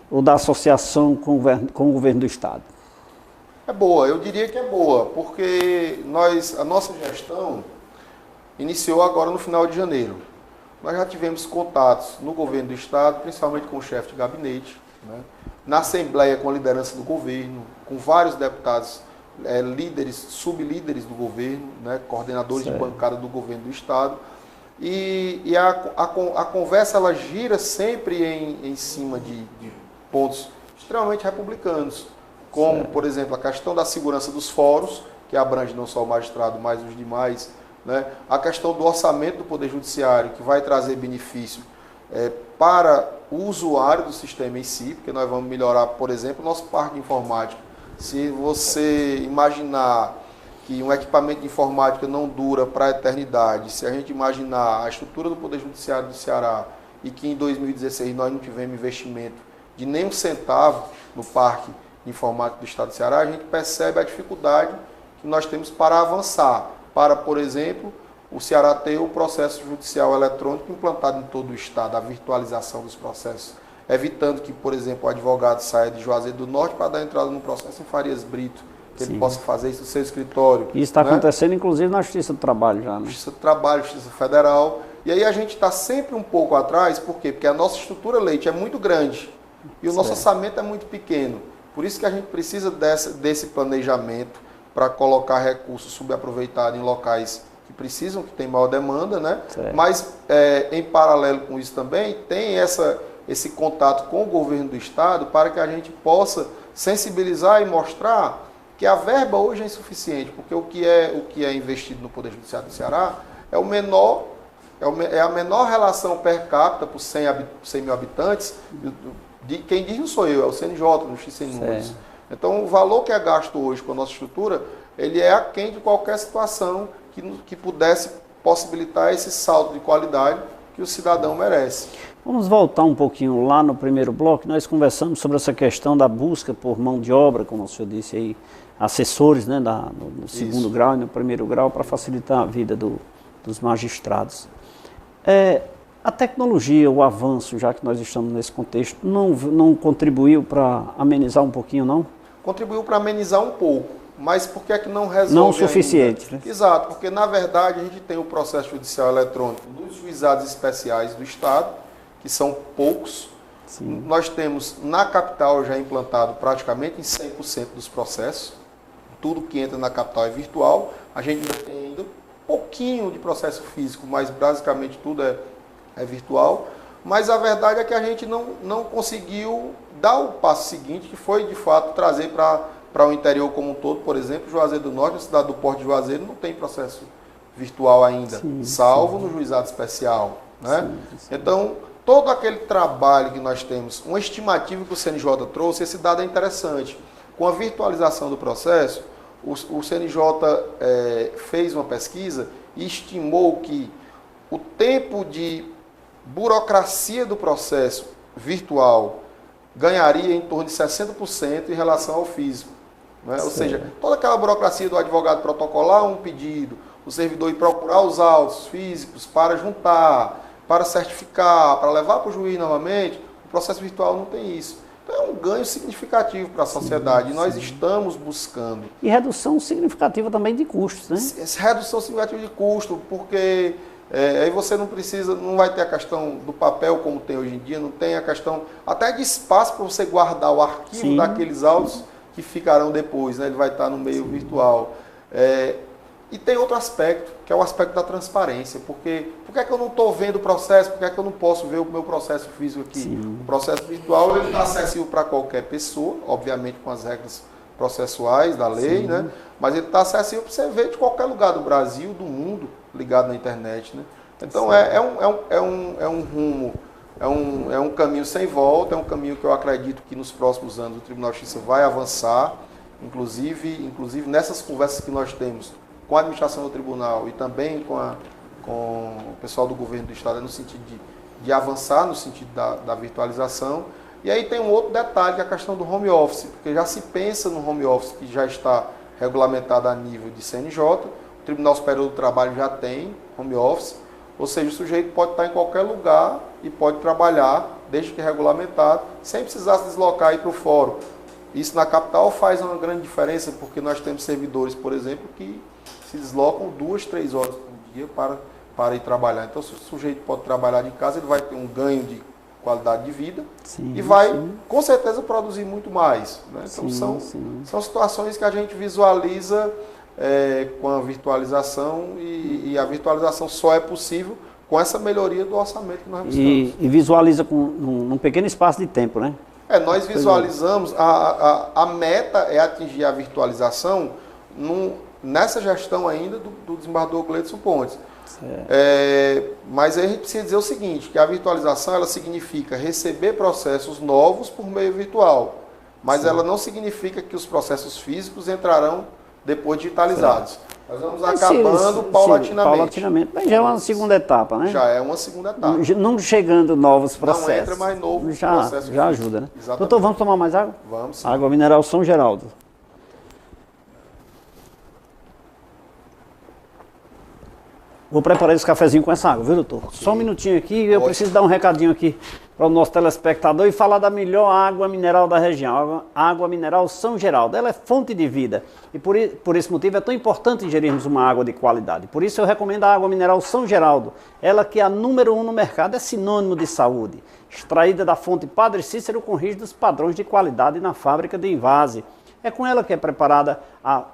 ou da associação com o governo do Estado? É boa, eu diria que é boa, porque a nossa gestão iniciou agora no final de janeiro. Nós já tivemos contatos no governo do Estado, principalmente com o chefe de gabinete, né? Na Assembleia com a liderança do governo, com vários deputados, líderes, sublíderes do governo, né? Coordenadores de bancada do governo do Estado. E a conversa ela gira sempre em cima de pontos extremamente republicanos, como, por exemplo, a questão da segurança dos fóruns, que abrange não só o magistrado, mas os demais, né? A questão do orçamento do Poder Judiciário, que vai trazer benefício para o usuário do sistema em si, porque nós vamos melhorar, por exemplo, o nosso parque informático. Se você imaginar que um equipamento de informática não dura para a eternidade, se a gente imaginar a estrutura do Poder Judiciário do Ceará e que em 2016 nós não tivemos investimento de nem um centavo no parque informático do Estado do Ceará, a gente percebe a dificuldade que nós temos para avançar, para, por exemplo, o Ceará ter o processo judicial eletrônico implantado em todo o Estado, a virtualização dos processos, evitando que, por exemplo, o advogado saia de Juazeiro do Norte para dar entrada no processo em Farias Brito, que ele possa fazer isso no seu escritório. Isso está acontecendo, inclusive, na Justiça do Trabalho já, né? Justiça do Trabalho, Justiça Federal. E aí a gente está sempre um pouco atrás, por quê? Porque a nossa estrutura leite é muito grande e o nosso orçamento é muito pequeno. Por isso que a gente precisa desse planejamento para colocar recursos subaproveitados em locais que precisam, que tem maior demanda, né? Mas, em paralelo com isso também, tem esse contato com o governo do Estado para que a gente possa sensibilizar e mostrar que a verba hoje é insuficiente, porque o que é investido no Poder Judiciário do Ceará é a menor relação per capita por 100 mil habitantes, de quem diz não sou eu, é o CNJ, no Justiça em Números. Então, o valor que é gasto hoje com a nossa estrutura, ele é aquém de qualquer situação que pudesse possibilitar esse salto de qualidade que o cidadão merece. Vamos voltar um pouquinho lá no primeiro bloco. Nós conversamos sobre essa questão da busca por mão de obra, como o senhor disse aí, assessores, né, no segundo grau e no primeiro grau, para facilitar a vida dos magistrados. A tecnologia, o avanço, já que nós estamos nesse contexto, não contribuiu para amenizar um pouquinho, não? Contribuiu para amenizar um pouco, mas por que é que não resolve não o suficiente, ainda? Né? Exato, porque na verdade a gente tem o processo judicial eletrônico dos juizados especiais do Estado, que são poucos. Sim. Nós temos na capital já implantado praticamente em 100% dos processos. Tudo que entra na capital é virtual. A gente tem ainda um pouquinho de processo físico, mas basicamente tudo é virtual. Mas a verdade é que a gente não conseguiu dar o passo seguinte, que foi de fato trazer para o interior como um todo. Por exemplo, Juazeiro do Norte, a cidade do Porto de Juazeiro, não tem processo virtual ainda, salvo no juizado especial, né? Então, todo aquele trabalho que nós temos, uma estimativa que o CNJ trouxe, esse dado é interessante. Com a virtualização do processo, o CNJ fez uma pesquisa e estimou que o tempo de burocracia do processo virtual ganharia em torno de 60% em relação ao físico. Né? Ou seja, toda aquela burocracia do advogado protocolar um pedido, o servidor ir procurar os autos físicos para juntar, para certificar, para levar para o juiz novamente, o processo virtual não tem isso. Então é um ganho significativo para a sociedade e nós estamos buscando. E redução significativa também de custos, né? Redução significativa de custo, porque aí você não vai ter a questão do papel como tem hoje em dia, não tem a questão até de espaço para você guardar o arquivo daqueles autos que ficarão depois, né? Ele vai estar no meio virtual. E tem outro aspecto, que é o aspecto da transparência. Porque por que é que eu não estou vendo o processo? Por que é que eu não posso ver o meu processo físico aqui? Sim. O processo virtual ele está acessível para qualquer pessoa, obviamente com as regras processuais da lei, né? Mas ele está acessível para você ver de qualquer lugar do Brasil, do mundo, ligado na internet, né? Então é um rumo, é um caminho sem volta, é um caminho que eu acredito que nos próximos anos o Tribunal de Justiça vai avançar, inclusive nessas conversas que nós temos com a administração do tribunal e também com o pessoal do governo do estado, no sentido de avançar no sentido da virtualização. E aí tem um outro detalhe, que é a questão do home office, porque já se pensa no home office que já está regulamentado a nível de CNJ, o Tribunal Superior do Trabalho já tem home office, ou seja, o sujeito pode estar em qualquer lugar e pode trabalhar, desde que regulamentado, sem precisar se deslocar e ir para o fórum. Isso na capital faz uma grande diferença, porque nós temos servidores, por exemplo, que se deslocam 2, 3 horas por dia para ir trabalhar. Então, se o sujeito pode trabalhar de casa, ele vai ter um ganho de qualidade de vida e vai, com certeza, produzir muito mais. Né? Então, são situações que a gente visualiza com a virtualização e a virtualização só é possível com essa melhoria do orçamento que nós buscamos. E visualiza num pequeno espaço de tempo, né? Nós visualizamos, a meta é atingir a virtualização nessa gestão ainda do desembargador Gleidson Pontes. Mas aí a gente precisa dizer o seguinte, que a virtualização ela significa receber processos novos por meio virtual, mas ela não significa que os processos físicos entrarão depois digitalizados. Nós vamos acabando paulatinamente. Mas já é uma segunda etapa, né? Já é uma segunda etapa. Não chegando novos processos. Não entra mais novo processo. Já ajuda, né? Exatamente. Doutor, vamos tomar mais água? Vamos sim. Água mineral São Geraldo. Vou preparar esse cafezinho com essa água, viu, doutor? Okay. Só um minutinho aqui, eu preciso dar um recadinho aqui para o nosso telespectador e falar da melhor água mineral da região, água mineral São Geraldo. Ela é fonte de vida e por esse motivo é tão importante ingerirmos uma água de qualidade. Por isso eu recomendo a água mineral São Geraldo. Ela que é a número 1 no mercado, é sinônimo de saúde. Extraída da fonte Padre Cícero com rígidos padrões de qualidade na fábrica de Invase. É com ela que é preparada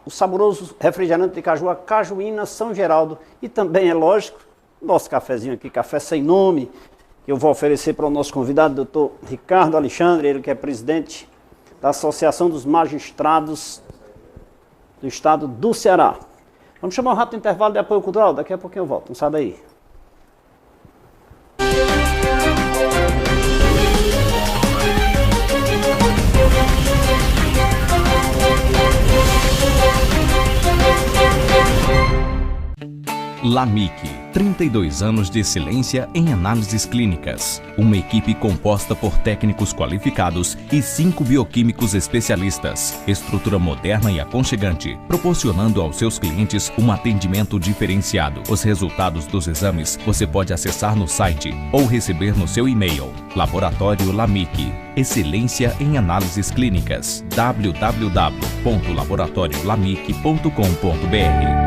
o saboroso refrigerante de caju, a Cajuína São Geraldo. E também, é lógico, nosso cafezinho aqui, café sem nome, que eu vou oferecer para o nosso convidado, doutor Ricardo Alexandre, ele que é presidente da Associação dos Magistrados do Estado do Ceará. Vamos chamar um rápido intervalo de apoio cultural, daqui a pouquinho eu volto, não sai daí. LAMIC, 32 anos de excelência em análises clínicas. Uma equipe composta por técnicos qualificados e 5 bioquímicos especialistas. Estrutura moderna e aconchegante, proporcionando aos seus clientes um atendimento diferenciado. Os resultados dos exames você pode acessar no site ou receber no seu e-mail. Laboratório LAMIC, excelência em análises clínicas. www.laboratoriolamic.com.br.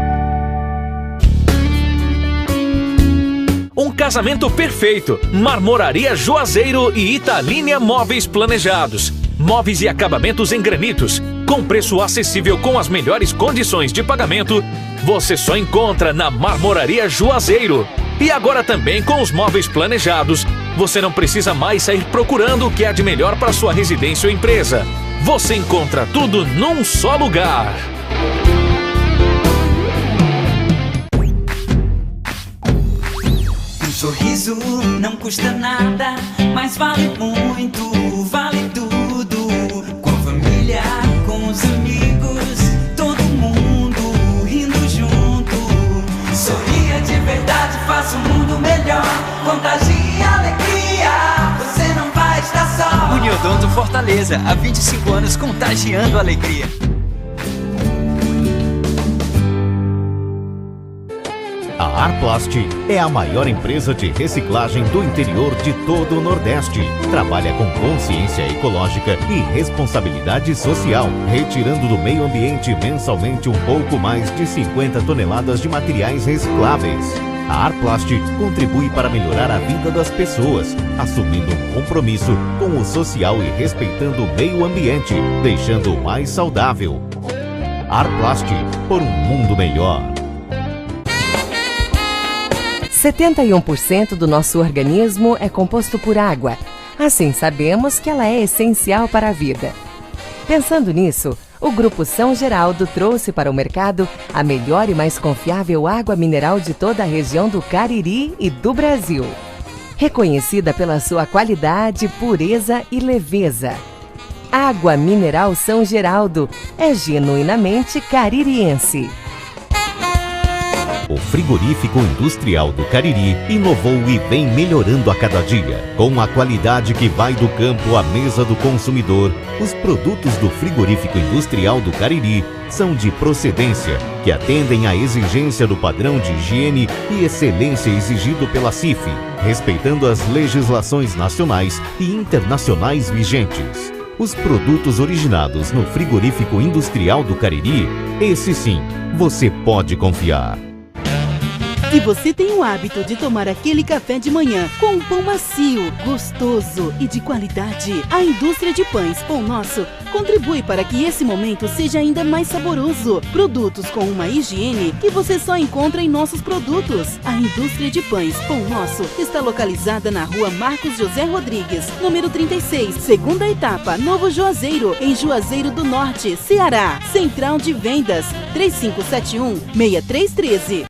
Um casamento perfeito. Marmoraria Juazeiro e Italínia Móveis Planejados. Móveis e acabamentos em granitos. Com preço acessível com as melhores condições de pagamento. Você só encontra na Marmoraria Juazeiro. E agora também com os móveis planejados. Você não precisa mais sair procurando o que há de melhor para sua residência ou empresa. Você encontra tudo num só lugar. Sorriso não custa nada, mas vale muito, vale tudo. Com a família, com os amigos, todo mundo rindo junto. Sorria de verdade, faça o mundo melhor. Contagie alegria, você não vai estar só. Uniodonto Fortaleza, há 25 anos contagiando alegria. A Arplast é a maior empresa de reciclagem do interior de todo o Nordeste. Trabalha com consciência ecológica e responsabilidade social, retirando do meio ambiente mensalmente um pouco mais de 50 toneladas de materiais recicláveis. A Arplast contribui para melhorar a vida das pessoas, assumindo um compromisso com o social e respeitando o meio ambiente, deixando-o mais saudável. Arplast, por um mundo melhor. 71% do nosso organismo é composto por água. Assim sabemos que ela é essencial para a vida. Pensando nisso, o Grupo São Geraldo trouxe para o mercado a melhor e mais confiável água mineral de toda a região do Cariri e do Brasil. Reconhecida pela sua qualidade, pureza e leveza. Água Mineral São Geraldo é genuinamente caririense. O Frigorífico Industrial do Cariri inovou e vem melhorando a cada dia. Com a qualidade que vai do campo à mesa do consumidor, os produtos do Frigorífico Industrial do Cariri são de procedência, que atendem à exigência do padrão de higiene e excelência exigido pela CIF, respeitando as legislações nacionais e internacionais vigentes. Os produtos originados no Frigorífico Industrial do Cariri, esse sim, você pode confiar. Se você tem o hábito de tomar aquele café de manhã com um pão macio, gostoso e de qualidade, a indústria de pães Pão Nosso contribui para que esse momento seja ainda mais saboroso. Produtos com uma higiene que você só encontra em nossos produtos. A indústria de pães Pão Nosso está localizada na rua Marcos José Rodrigues, número 36, segunda etapa, Novo Juazeiro, em Juazeiro do Norte, Ceará. Central de Vendas 3571-6313.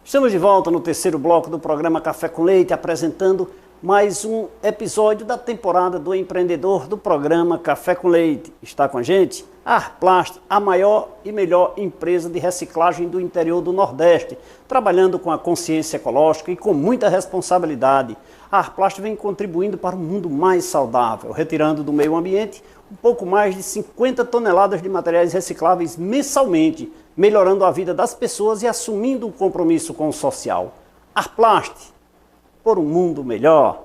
Estamos de volta no terceiro bloco do programa Café com Leite, apresentando mais um episódio da temporada do empreendedor do programa Café com Leite. Está com a gente a Arplast, a maior e melhor empresa de reciclagem do interior do Nordeste, trabalhando com a consciência ecológica e com muita responsabilidade. A Arplast vem contribuindo para um mundo mais saudável, retirando do meio ambiente um pouco mais de 50 toneladas de materiais recicláveis mensalmente, melhorando a vida das pessoas e assumindo um compromisso com o social. Arplast, por um mundo melhor.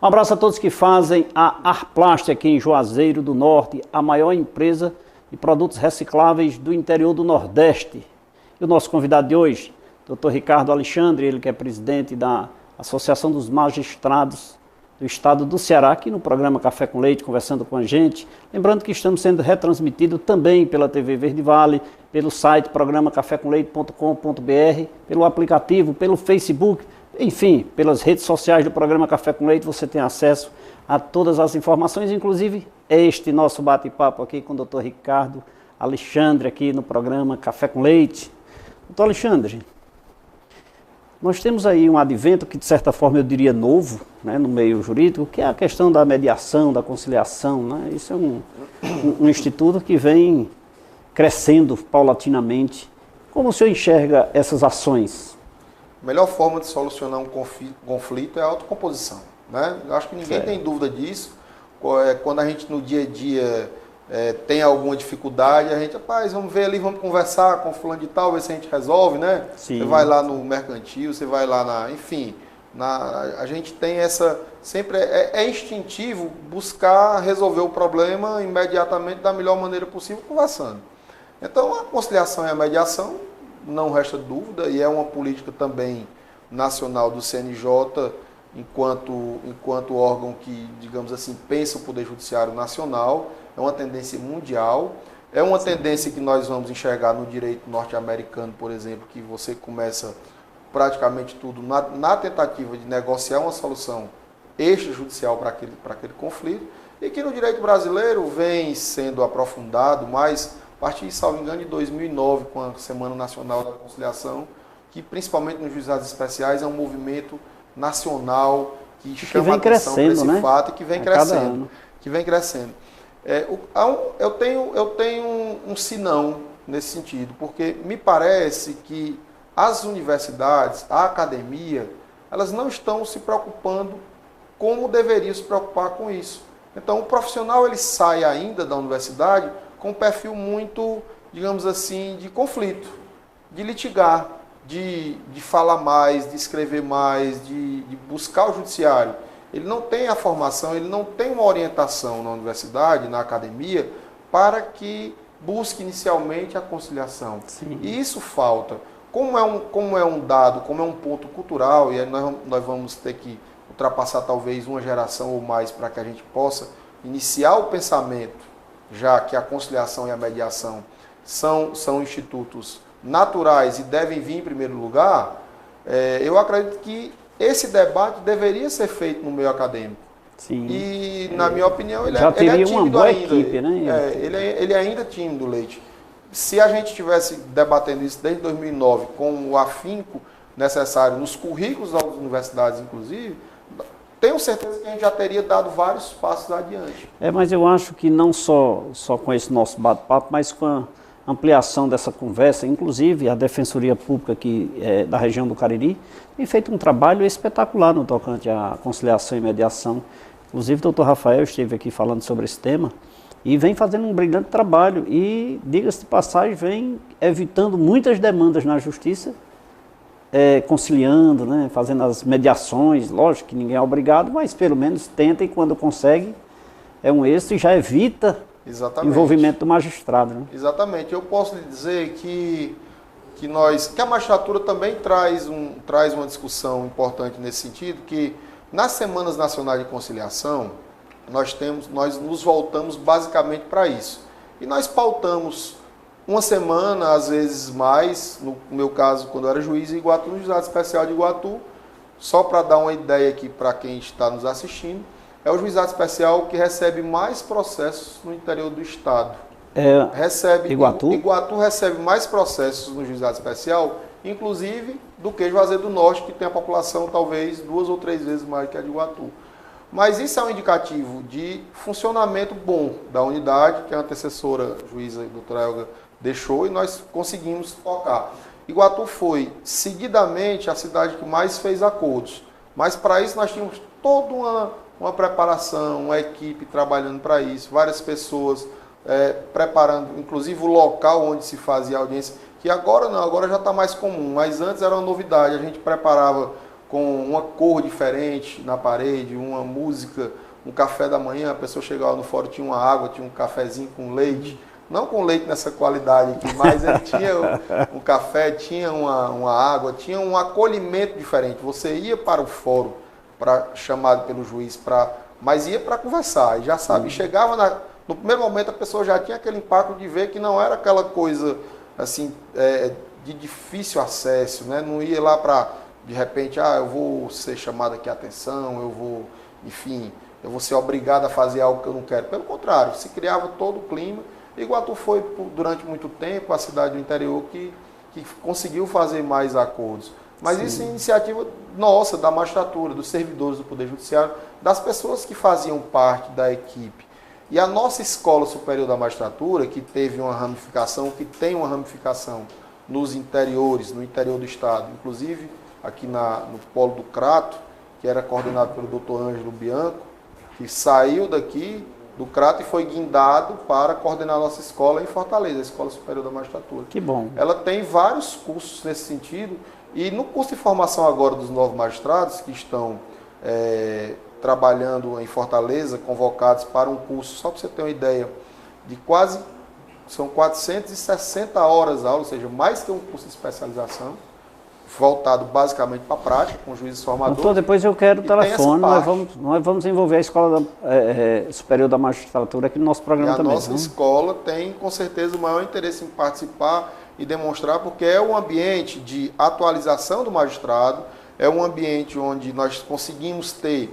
Um abraço a todos que fazem a Arplast aqui em Juazeiro do Norte, a maior empresa de produtos recicláveis do interior do Nordeste. E o nosso convidado de hoje, Dr. Ricardo Alexandre, ele que é presidente da Associação dos Magistrados do Estado do Ceará, aqui no programa Café com Leite, conversando com a gente. Lembrando que estamos sendo retransmitidos também pela TV Verde Vale, pelo site programacafécomleite.com.br, pelo aplicativo, pelo Facebook, enfim, pelas redes sociais do programa Café com Leite, você tem acesso a todas as informações, inclusive este nosso bate-papo aqui com o Dr. Ricardo Alexandre, aqui no programa Café com Leite. Dr. Alexandre, nós temos aí um advento que, de certa forma, eu diria novo, né, no meio jurídico, que é a questão da mediação, da conciliação. Né? Isso é um instituto que vem crescendo paulatinamente. Como o senhor enxerga essas ações? A melhor forma de solucionar um conflito é a autocomposição. Né? Eu acho que ninguém tem dúvida disso. Quando a gente, no dia a dia, tem alguma dificuldade, a gente, rapaz, vamos ver ali, vamos conversar com fulano de tal, ver se a gente resolve, né? Sim. Você vai lá no mercantil, você vai lá enfim, a gente tem essa, sempre é instintivo buscar resolver o problema imediatamente da melhor maneira possível, conversando. Então, a conciliação e a mediação, não resta dúvida, e é uma política também nacional do CNJ, enquanto órgão que, digamos assim, pensa o Poder Judiciário Nacional. É uma tendência mundial, é uma tendência que nós vamos enxergar no direito norte-americano, por exemplo, que você começa praticamente tudo na tentativa de negociar uma solução extrajudicial para aquele conflito, e que no direito brasileiro vem sendo aprofundado, mas a partir, salvo engano, de 2009, com a Semana Nacional da Conciliação, que principalmente nos juizados especiais é um movimento nacional que chama a atenção para esse fato e que vem crescendo. Eu tenho um senão nesse sentido, porque me parece que as universidades, a academia, elas não estão se preocupando como deveriam se preocupar com isso. Então, o profissional ele sai ainda da universidade com um perfil muito, digamos assim, de conflito, de litigar, de falar mais, de escrever mais, de buscar o judiciário. Ele não tem a formação, ele não tem uma orientação na universidade, na academia, para que busque inicialmente a conciliação. Sim. E isso falta. como é um dado, como é um ponto cultural, e aí nós vamos ter que ultrapassar talvez uma geração ou mais para que a gente possa iniciar o pensamento, já que a conciliação e a mediação são institutos naturais e devem vir em primeiro lugar, eu acredito que esse debate deveria ser feito no meio acadêmico. Sim. E, na minha opinião, ele já teria é tímido uma boa ainda. equipe, né? Ele é ainda tímido, Leite. Se a gente estivesse debatendo isso desde 2009, com o afinco necessário nos currículos das universidades, inclusive, tenho certeza que a gente já teria dado vários passos adiante. Mas eu acho que não só com esse nosso bate-papo, mas com a ampliação dessa conversa, inclusive a Defensoria Pública aqui da região do Cariri tem feito um trabalho espetacular no tocante à conciliação e mediação. Inclusive o doutor Rafael esteve aqui falando sobre esse tema e vem fazendo um brilhante trabalho e, diga-se de passagem, vem evitando muitas demandas na justiça, conciliando, né, fazendo as mediações. Lógico que ninguém é obrigado, mas pelo menos tenta e quando consegue é um êxito e já evita envolvimento do magistrado. Né? Exatamente. Eu posso lhe dizer que a magistratura também traz uma discussão importante nesse sentido, que nas Semanas Nacionais de Conciliação, nós nos voltamos basicamente para isso. E nós pautamos uma semana, às vezes mais, no meu caso, quando eu era juiz em Iguatu, no Juizado Especial de Iguatu, só para dar uma ideia aqui para quem está nos assistindo, é o Juizado Especial que recebe mais processos no interior do estado. Iguatu? Iguatu recebe mais processos no Juizado Especial, inclusive do que Juazeiro do Norte, que tem a população talvez 2 ou 3 vezes mais que a de Iguatu. Mas isso é um indicativo de funcionamento bom da unidade, que a antecessora juíza, a doutora Elga, deixou, e nós conseguimos focar. Iguatu foi, seguidamente, a cidade que mais fez acordos. Mas para isso nós tínhamos toda uma preparação, uma equipe trabalhando para isso, várias pessoas preparando, inclusive o local onde se fazia a audiência, que agora não, agora já está mais comum, mas antes era uma novidade, a gente preparava com uma cor diferente na parede, uma música, um café da manhã, a pessoa chegava no fórum, tinha uma água, tinha um cafezinho com leite, não com leite nessa qualidade aqui, mas ele tinha um café, tinha uma água, tinha um acolhimento diferente. Você ia para o fórum, chamado pelo juiz, mas ia para conversar, e já sabe, chegava no primeiro momento a pessoa já tinha aquele impacto de ver que não era aquela coisa assim, de difícil acesso, né? Não ia lá para, de repente, eu vou ser chamado aqui a atenção, eu vou ser obrigado a fazer algo que eu não quero. Pelo contrário, se criava todo o clima. Iguatu foi, durante muito tempo, a cidade do interior que conseguiu fazer mais acordos. Mas Sim. Isso é iniciativa nossa, da magistratura, dos servidores do Poder Judiciário, das pessoas que faziam parte da equipe. E a nossa Escola Superior da Magistratura, que teve uma ramificação, que tem uma ramificação nos interiores, no interior do Estado, inclusive aqui no Polo do Crato, que era coordenado pelo doutor Ângelo Bianco, que saiu daqui do Crato e foi guindado para coordenar a nossa escola em Fortaleza, a Escola Superior da Magistratura. Que bom. Ela tem vários cursos nesse sentido, e no curso de formação agora dos novos magistrados, que estão trabalhando em Fortaleza, convocados para um curso, só para você ter uma ideia, são 460 horas aula, ou seja, mais que um curso de especialização, voltado basicamente para a prática, com juízes formadores. Doutor, depois eu quero o telefone, nós vamos envolver a Escola Superior da Magistratura aqui no nosso programa também. A nossa escola tem, com certeza, o maior interesse em participar e demonstrar, porque é um ambiente de atualização do magistrado, é um ambiente onde nós conseguimos ter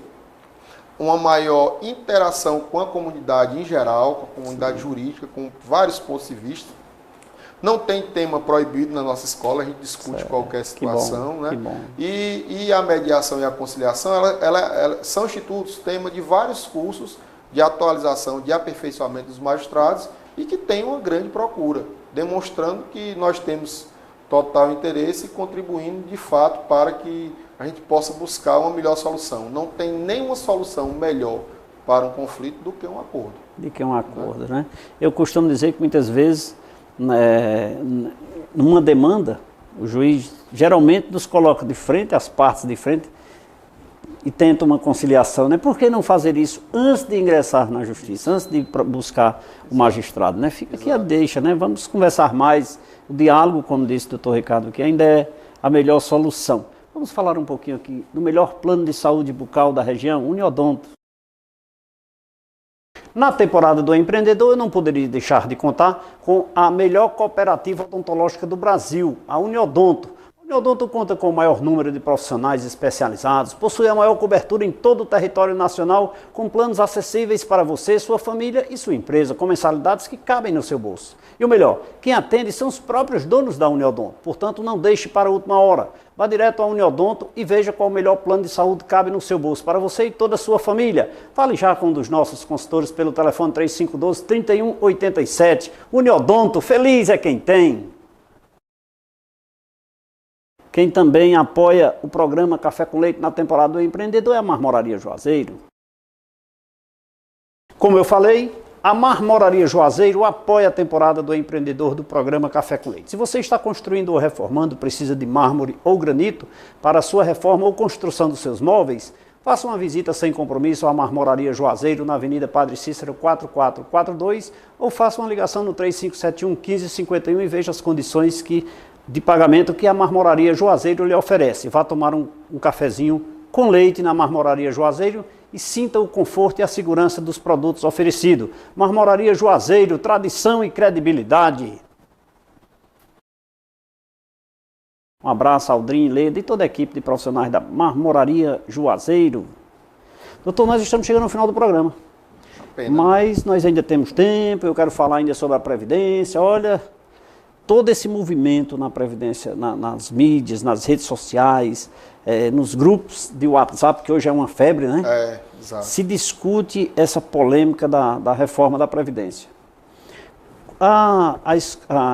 uma maior interação com a comunidade em geral, com a comunidade jurídica, com vários pontos de vista. Não tem tema proibido na nossa escola, a gente discute qualquer situação. Que bom. E a mediação e a conciliação, são institutos, tema de vários cursos de atualização, de aperfeiçoamento dos magistrados e que tem uma grande procura, demonstrando que nós temos total interesse e contribuindo de fato para que a gente possa buscar uma melhor solução. Não tem nenhuma solução melhor para um conflito do que um acordo. Né? Eu costumo dizer que muitas vezes, numa demanda, o juiz geralmente nos coloca de frente, as partes de frente, e tenta uma conciliação, né? Por que não fazer isso antes de ingressar na justiça, antes de buscar o magistrado, né? Fica aqui a deixa, né? Vamos conversar mais, o diálogo, como disse o doutor Ricardo, que ainda é a melhor solução. Vamos falar um pouquinho aqui do melhor plano de saúde bucal da região, Uniodonto. Na temporada do empreendedor, eu não poderia deixar de contar com a melhor cooperativa odontológica do Brasil, a Uniodonto. A Uniodonto conta com o maior número de profissionais especializados, possui a maior cobertura em todo o território nacional, com planos acessíveis para você, sua família e sua empresa, com mensalidades que cabem no seu bolso. E o melhor, quem atende são os próprios donos da Uniodonto, portanto não deixe para a última hora. Vá direto à Uniodonto e veja qual o melhor plano de saúde cabe no seu bolso para você e toda a sua família. Fale já com um dos nossos consultores pelo telefone 3512-3187. Uniodonto, feliz é quem tem! Quem também apoia o programa Café com Leite na temporada do empreendedor é a Marmoraria Juazeiro. Como eu falei, a Marmoraria Juazeiro apoia a temporada do empreendedor do programa Café com Leite. Se você está construindo ou reformando, precisa de mármore ou granito para a sua reforma ou construção dos seus móveis, faça uma visita sem compromisso à Marmoraria Juazeiro na Avenida Padre Cícero 4442 ou faça uma ligação no 3571-1551 e veja as condições de pagamento que a Marmoraria Juazeiro lhe oferece. Vá tomar um cafezinho com leite na Marmoraria Juazeiro e sinta o conforto e a segurança dos produtos oferecidos. Marmoraria Juazeiro, tradição e credibilidade. Um abraço ao Aldrin, Leda e toda a equipe de profissionais da Marmoraria Juazeiro. Doutor, nós estamos chegando ao final do programa. Mas nós ainda temos tempo, eu quero falar ainda sobre a Previdência. Olha, todo esse movimento na Previdência, nas mídias, nas redes sociais, nos grupos de WhatsApp, que hoje é uma febre, né? Exato. Se discute essa polêmica da reforma da Previdência. A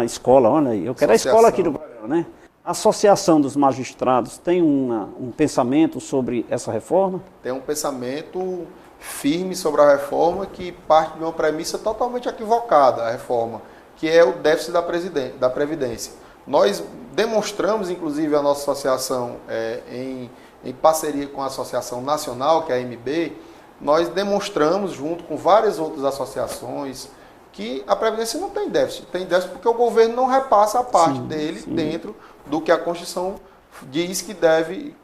escola, olha aí, eu quero a escola aqui do programa, né? A Associação dos Magistrados tem um pensamento sobre essa reforma? Tem um pensamento firme sobre a reforma que parte de uma premissa totalmente equivocada, a reforma, que é o déficit da Previdência. Nós demonstramos, inclusive, a nossa associação, em parceria com a Associação Nacional, que é a AMB, nós demonstramos, junto com várias outras associações, que a Previdência não tem déficit. Tem déficit porque o governo não repassa a parte dele dentro do que a Constituição diz que deve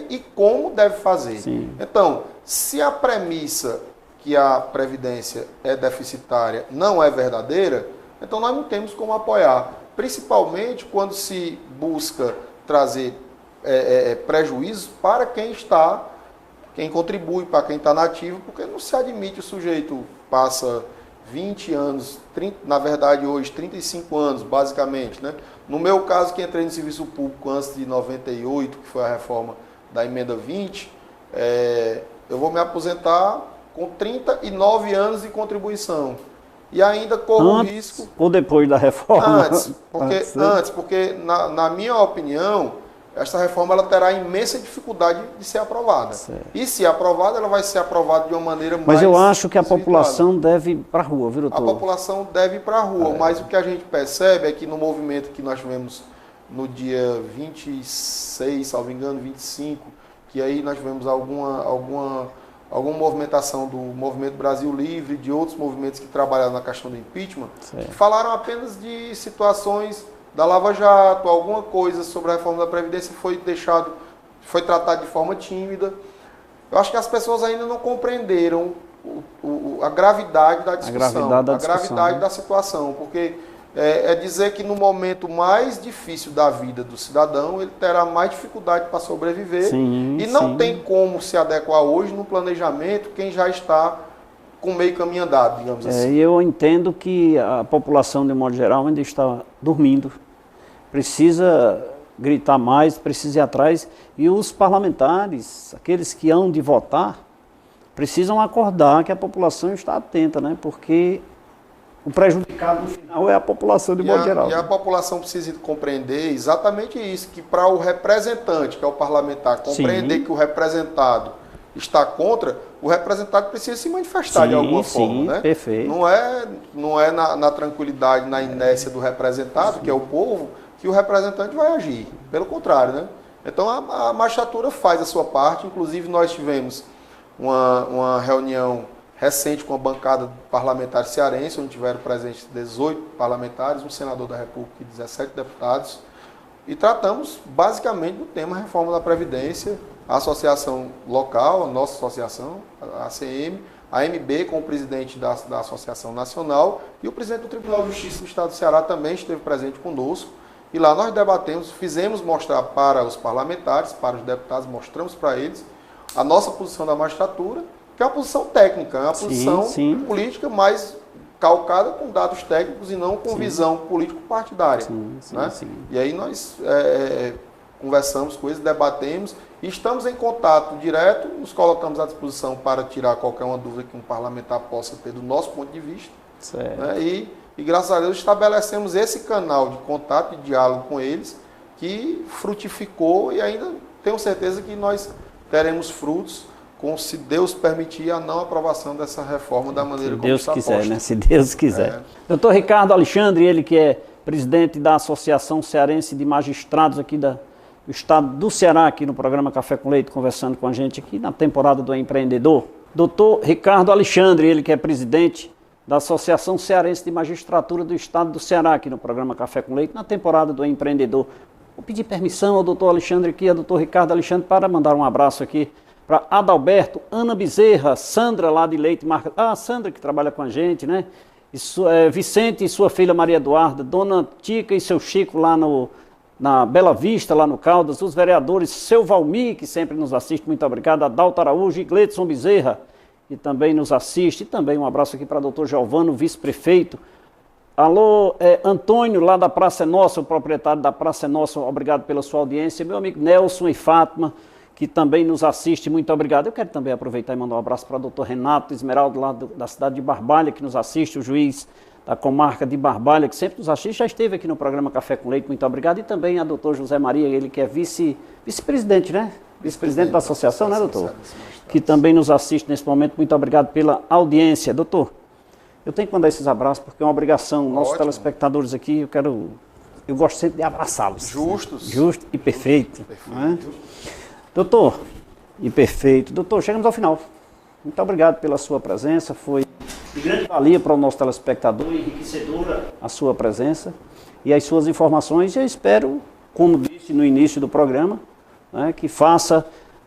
e como deve fazer. Sim. Então, se a premissa que a Previdência é deficitária não é verdadeira, então nós não temos como apoiar, principalmente quando se busca trazer prejuízos para quem contribui, para quem está nativo, porque não se admite o sujeito passa 20 anos, 30, na verdade hoje 35 anos, basicamente, né? No meu caso, que entrei no serviço público antes de 98, que foi a reforma da emenda 20, eu vou me aposentar com 39 anos de contribuição. E ainda corro o risco... Ou depois da reforma? Antes, porque na minha opinião, essa reforma ela terá imensa dificuldade de ser aprovada. Certo. E se aprovada, ela vai ser aprovada de uma maneira mais... Mas eu acho que a população deve ir para a rua, viu, doutor? A população deve ir para a rua, mas o que a gente percebe é que no movimento que nós tivemos no dia 26, salvo engano, 25, que aí nós tivemos alguma movimentação do Movimento Brasil Livre, de outros movimentos que trabalharam na questão do impeachment, que falaram apenas de situações da Lava Jato, alguma coisa sobre a reforma da Previdência foi tratado de forma tímida. Eu acho que as pessoas ainda não compreenderam a gravidade da discussão, a gravidade da situação, porque é dizer que no momento mais difícil da vida do cidadão, ele terá mais dificuldade para sobreviver e não tem como se adequar hoje no planejamento quem já está com meio caminho andado, digamos assim. E eu entendo que a população, de modo geral, ainda está dormindo, precisa gritar mais, precisa ir atrás, e os parlamentares, aqueles que hão de votar, precisam acordar que a população está atenta, né? Porque o prejudicado no final é a população de modo geral. E a população precisa compreender exatamente isso, que para o representante, que é o parlamentar, compreender que o representado está contra, o representado precisa se manifestar de alguma forma, né? Perfeito. Não é na tranquilidade, na inércia do representado, que é o povo, que o representante vai agir. Pelo contrário, né? Então a magistratura faz a sua parte, inclusive nós tivemos uma reunião recente com a bancada parlamentar cearense, onde tiveram presentes 18 parlamentares, um senador da República e 17 deputados. E tratamos basicamente do tema reforma da Previdência, a associação local, a nossa associação, a ACM, a MB com o presidente da Associação Nacional e o presidente do Tribunal de Justiça do Estado do Ceará também esteve presente conosco. E lá nós debatemos, fizemos mostrar para os parlamentares, para os deputados, mostramos para eles a nossa posição da magistratura, que é uma posição técnica, é uma posição política, mas calcada com dados técnicos e não com visão político-partidária. Né? E aí nós conversamos com eles, debatemos e estamos em contato direto, nos colocamos à disposição para tirar qualquer uma dúvida que um parlamentar possa ter do nosso ponto de vista. Né? E graças a Deus estabelecemos esse canal de contato e diálogo com eles, que frutificou e ainda tenho certeza que nós teremos frutos, se Deus permitir a não aprovação dessa reforma da maneira como está posta. Se Deus quiser, né? Se Deus quiser. Doutor Ricardo Alexandre, ele que é presidente da Associação Cearense de Magistrados aqui do Estado do Ceará, aqui no programa Café com Leite, conversando com a gente aqui na temporada do Empreendedor. Doutor Ricardo Alexandre, ele que é presidente da Associação Cearense de Magistratura do Estado do Ceará, aqui no programa Café com Leite, na temporada do Empreendedor. Vou pedir permissão ao doutor Alexandre aqui, ao doutor Ricardo Alexandre, para mandar um abraço aqui para Adalberto, Ana Bezerra, Sandra lá de Leite Marca. Ah, Sandra que trabalha com a gente, né? Vicente e sua filha Maria Eduarda, Dona Tica e seu Chico lá na Bela Vista, lá no Caldas, os vereadores, seu Valmir, que sempre nos assiste, muito obrigado, Adalto Araújo e Gleidson Bezerra, que também nos assiste, e também um abraço aqui para o doutor Giovano, vice-prefeito. Alô, Antônio, lá da Praça é Nossa, o proprietário da Praça é Nossa, obrigado pela sua audiência. Meu amigo Nelson e Fátima, que também nos assiste, muito obrigado. Eu quero também aproveitar e mandar um abraço para o doutor Renato Esmeraldo, lá da cidade de Barbalha, que nos assiste, o juiz da comarca de Barbalha, que sempre nos assiste, já esteve aqui no programa Café com Leite, muito obrigado. E também a doutor José Maria, ele que é vice-presidente, né? Vice-presidente da associação, né, doutor? Que também nos assiste nesse momento, muito obrigado pela audiência. Doutor, eu tenho que mandar esses abraços, porque é uma obrigação, nossos telespectadores aqui, eu gosto sempre de abraçá-los. Justo e perfeito. Né? Doutor, e perfeito. Doutor, chegamos ao final. Muito obrigado pela sua presença, foi de grande valia para o nosso telespectador, enriquecedora a sua presença e as suas informações. E eu espero, como disse no início do programa, né, que faça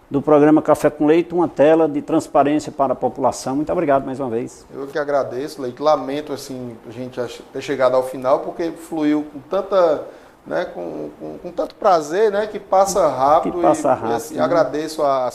do programa Café com Leite uma tela de transparência para a população. Muito obrigado mais uma vez. Eu que agradeço, Leite. Lamento assim, a gente ter chegado ao final, porque fluiu com tanta... Né, com tanto prazer, né, que passa rápido. E agradeço a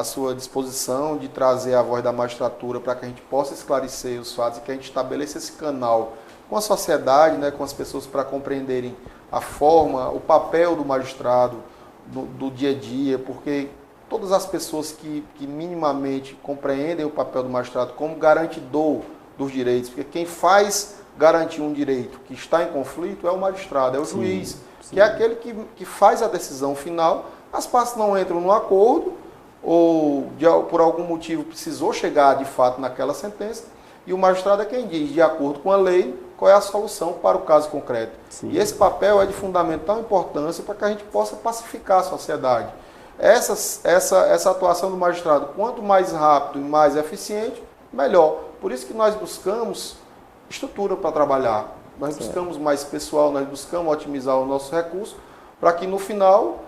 sua disposição de trazer a voz da magistratura para que a gente possa esclarecer os fatos e que a gente estabeleça esse canal com a sociedade, né, com as pessoas para compreenderem a forma, o papel do magistrado do dia a dia, porque todas as pessoas que minimamente compreendem o papel do magistrado como garantidor dos direitos, porque quem faz garantir um direito que está em conflito é o magistrado, é o juiz, que é aquele que faz a decisão final. As partes não entram no acordo ou por algum motivo precisou chegar de fato naquela sentença e o magistrado é quem diz, de acordo com a lei, qual é a solução para o caso concreto. E esse papel é de fundamental importância para que a gente possa pacificar a sociedade. Essa atuação do magistrado, quanto mais rápido e mais eficiente, melhor. Por isso que nós buscamos estrutura para trabalhar, nós buscamos mais pessoal, nós buscamos otimizar os nossos recursos, para que no final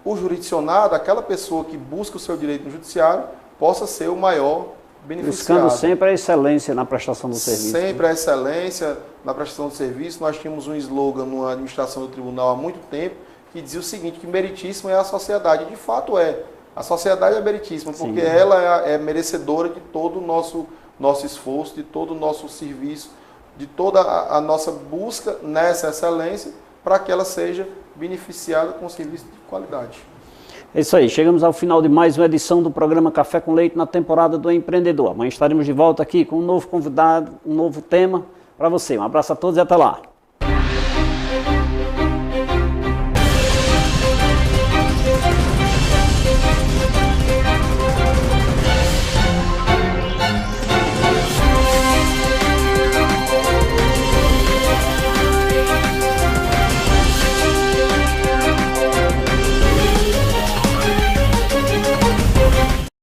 o jurisdicionado, aquela pessoa que busca o seu direito no judiciário, possa ser o maior beneficiado. Buscando sempre a excelência na prestação do serviço. Sempre a excelência na prestação do serviço. Nós tínhamos um slogan na administração do tribunal há muito tempo, que dizia o seguinte, que meritíssimo é a sociedade. De fato é. A sociedade é meritíssima, porque ela é merecedora de todo o nosso esforço, de todo o nosso serviço, de toda a nossa busca nessa excelência, para que ela seja beneficiada com serviço de qualidade. É isso aí, chegamos ao final de mais uma edição do programa Café com Leite na temporada do Empreendedor. Amanhã estaremos de volta aqui com um novo convidado, um novo tema para você. Um abraço a todos e até lá.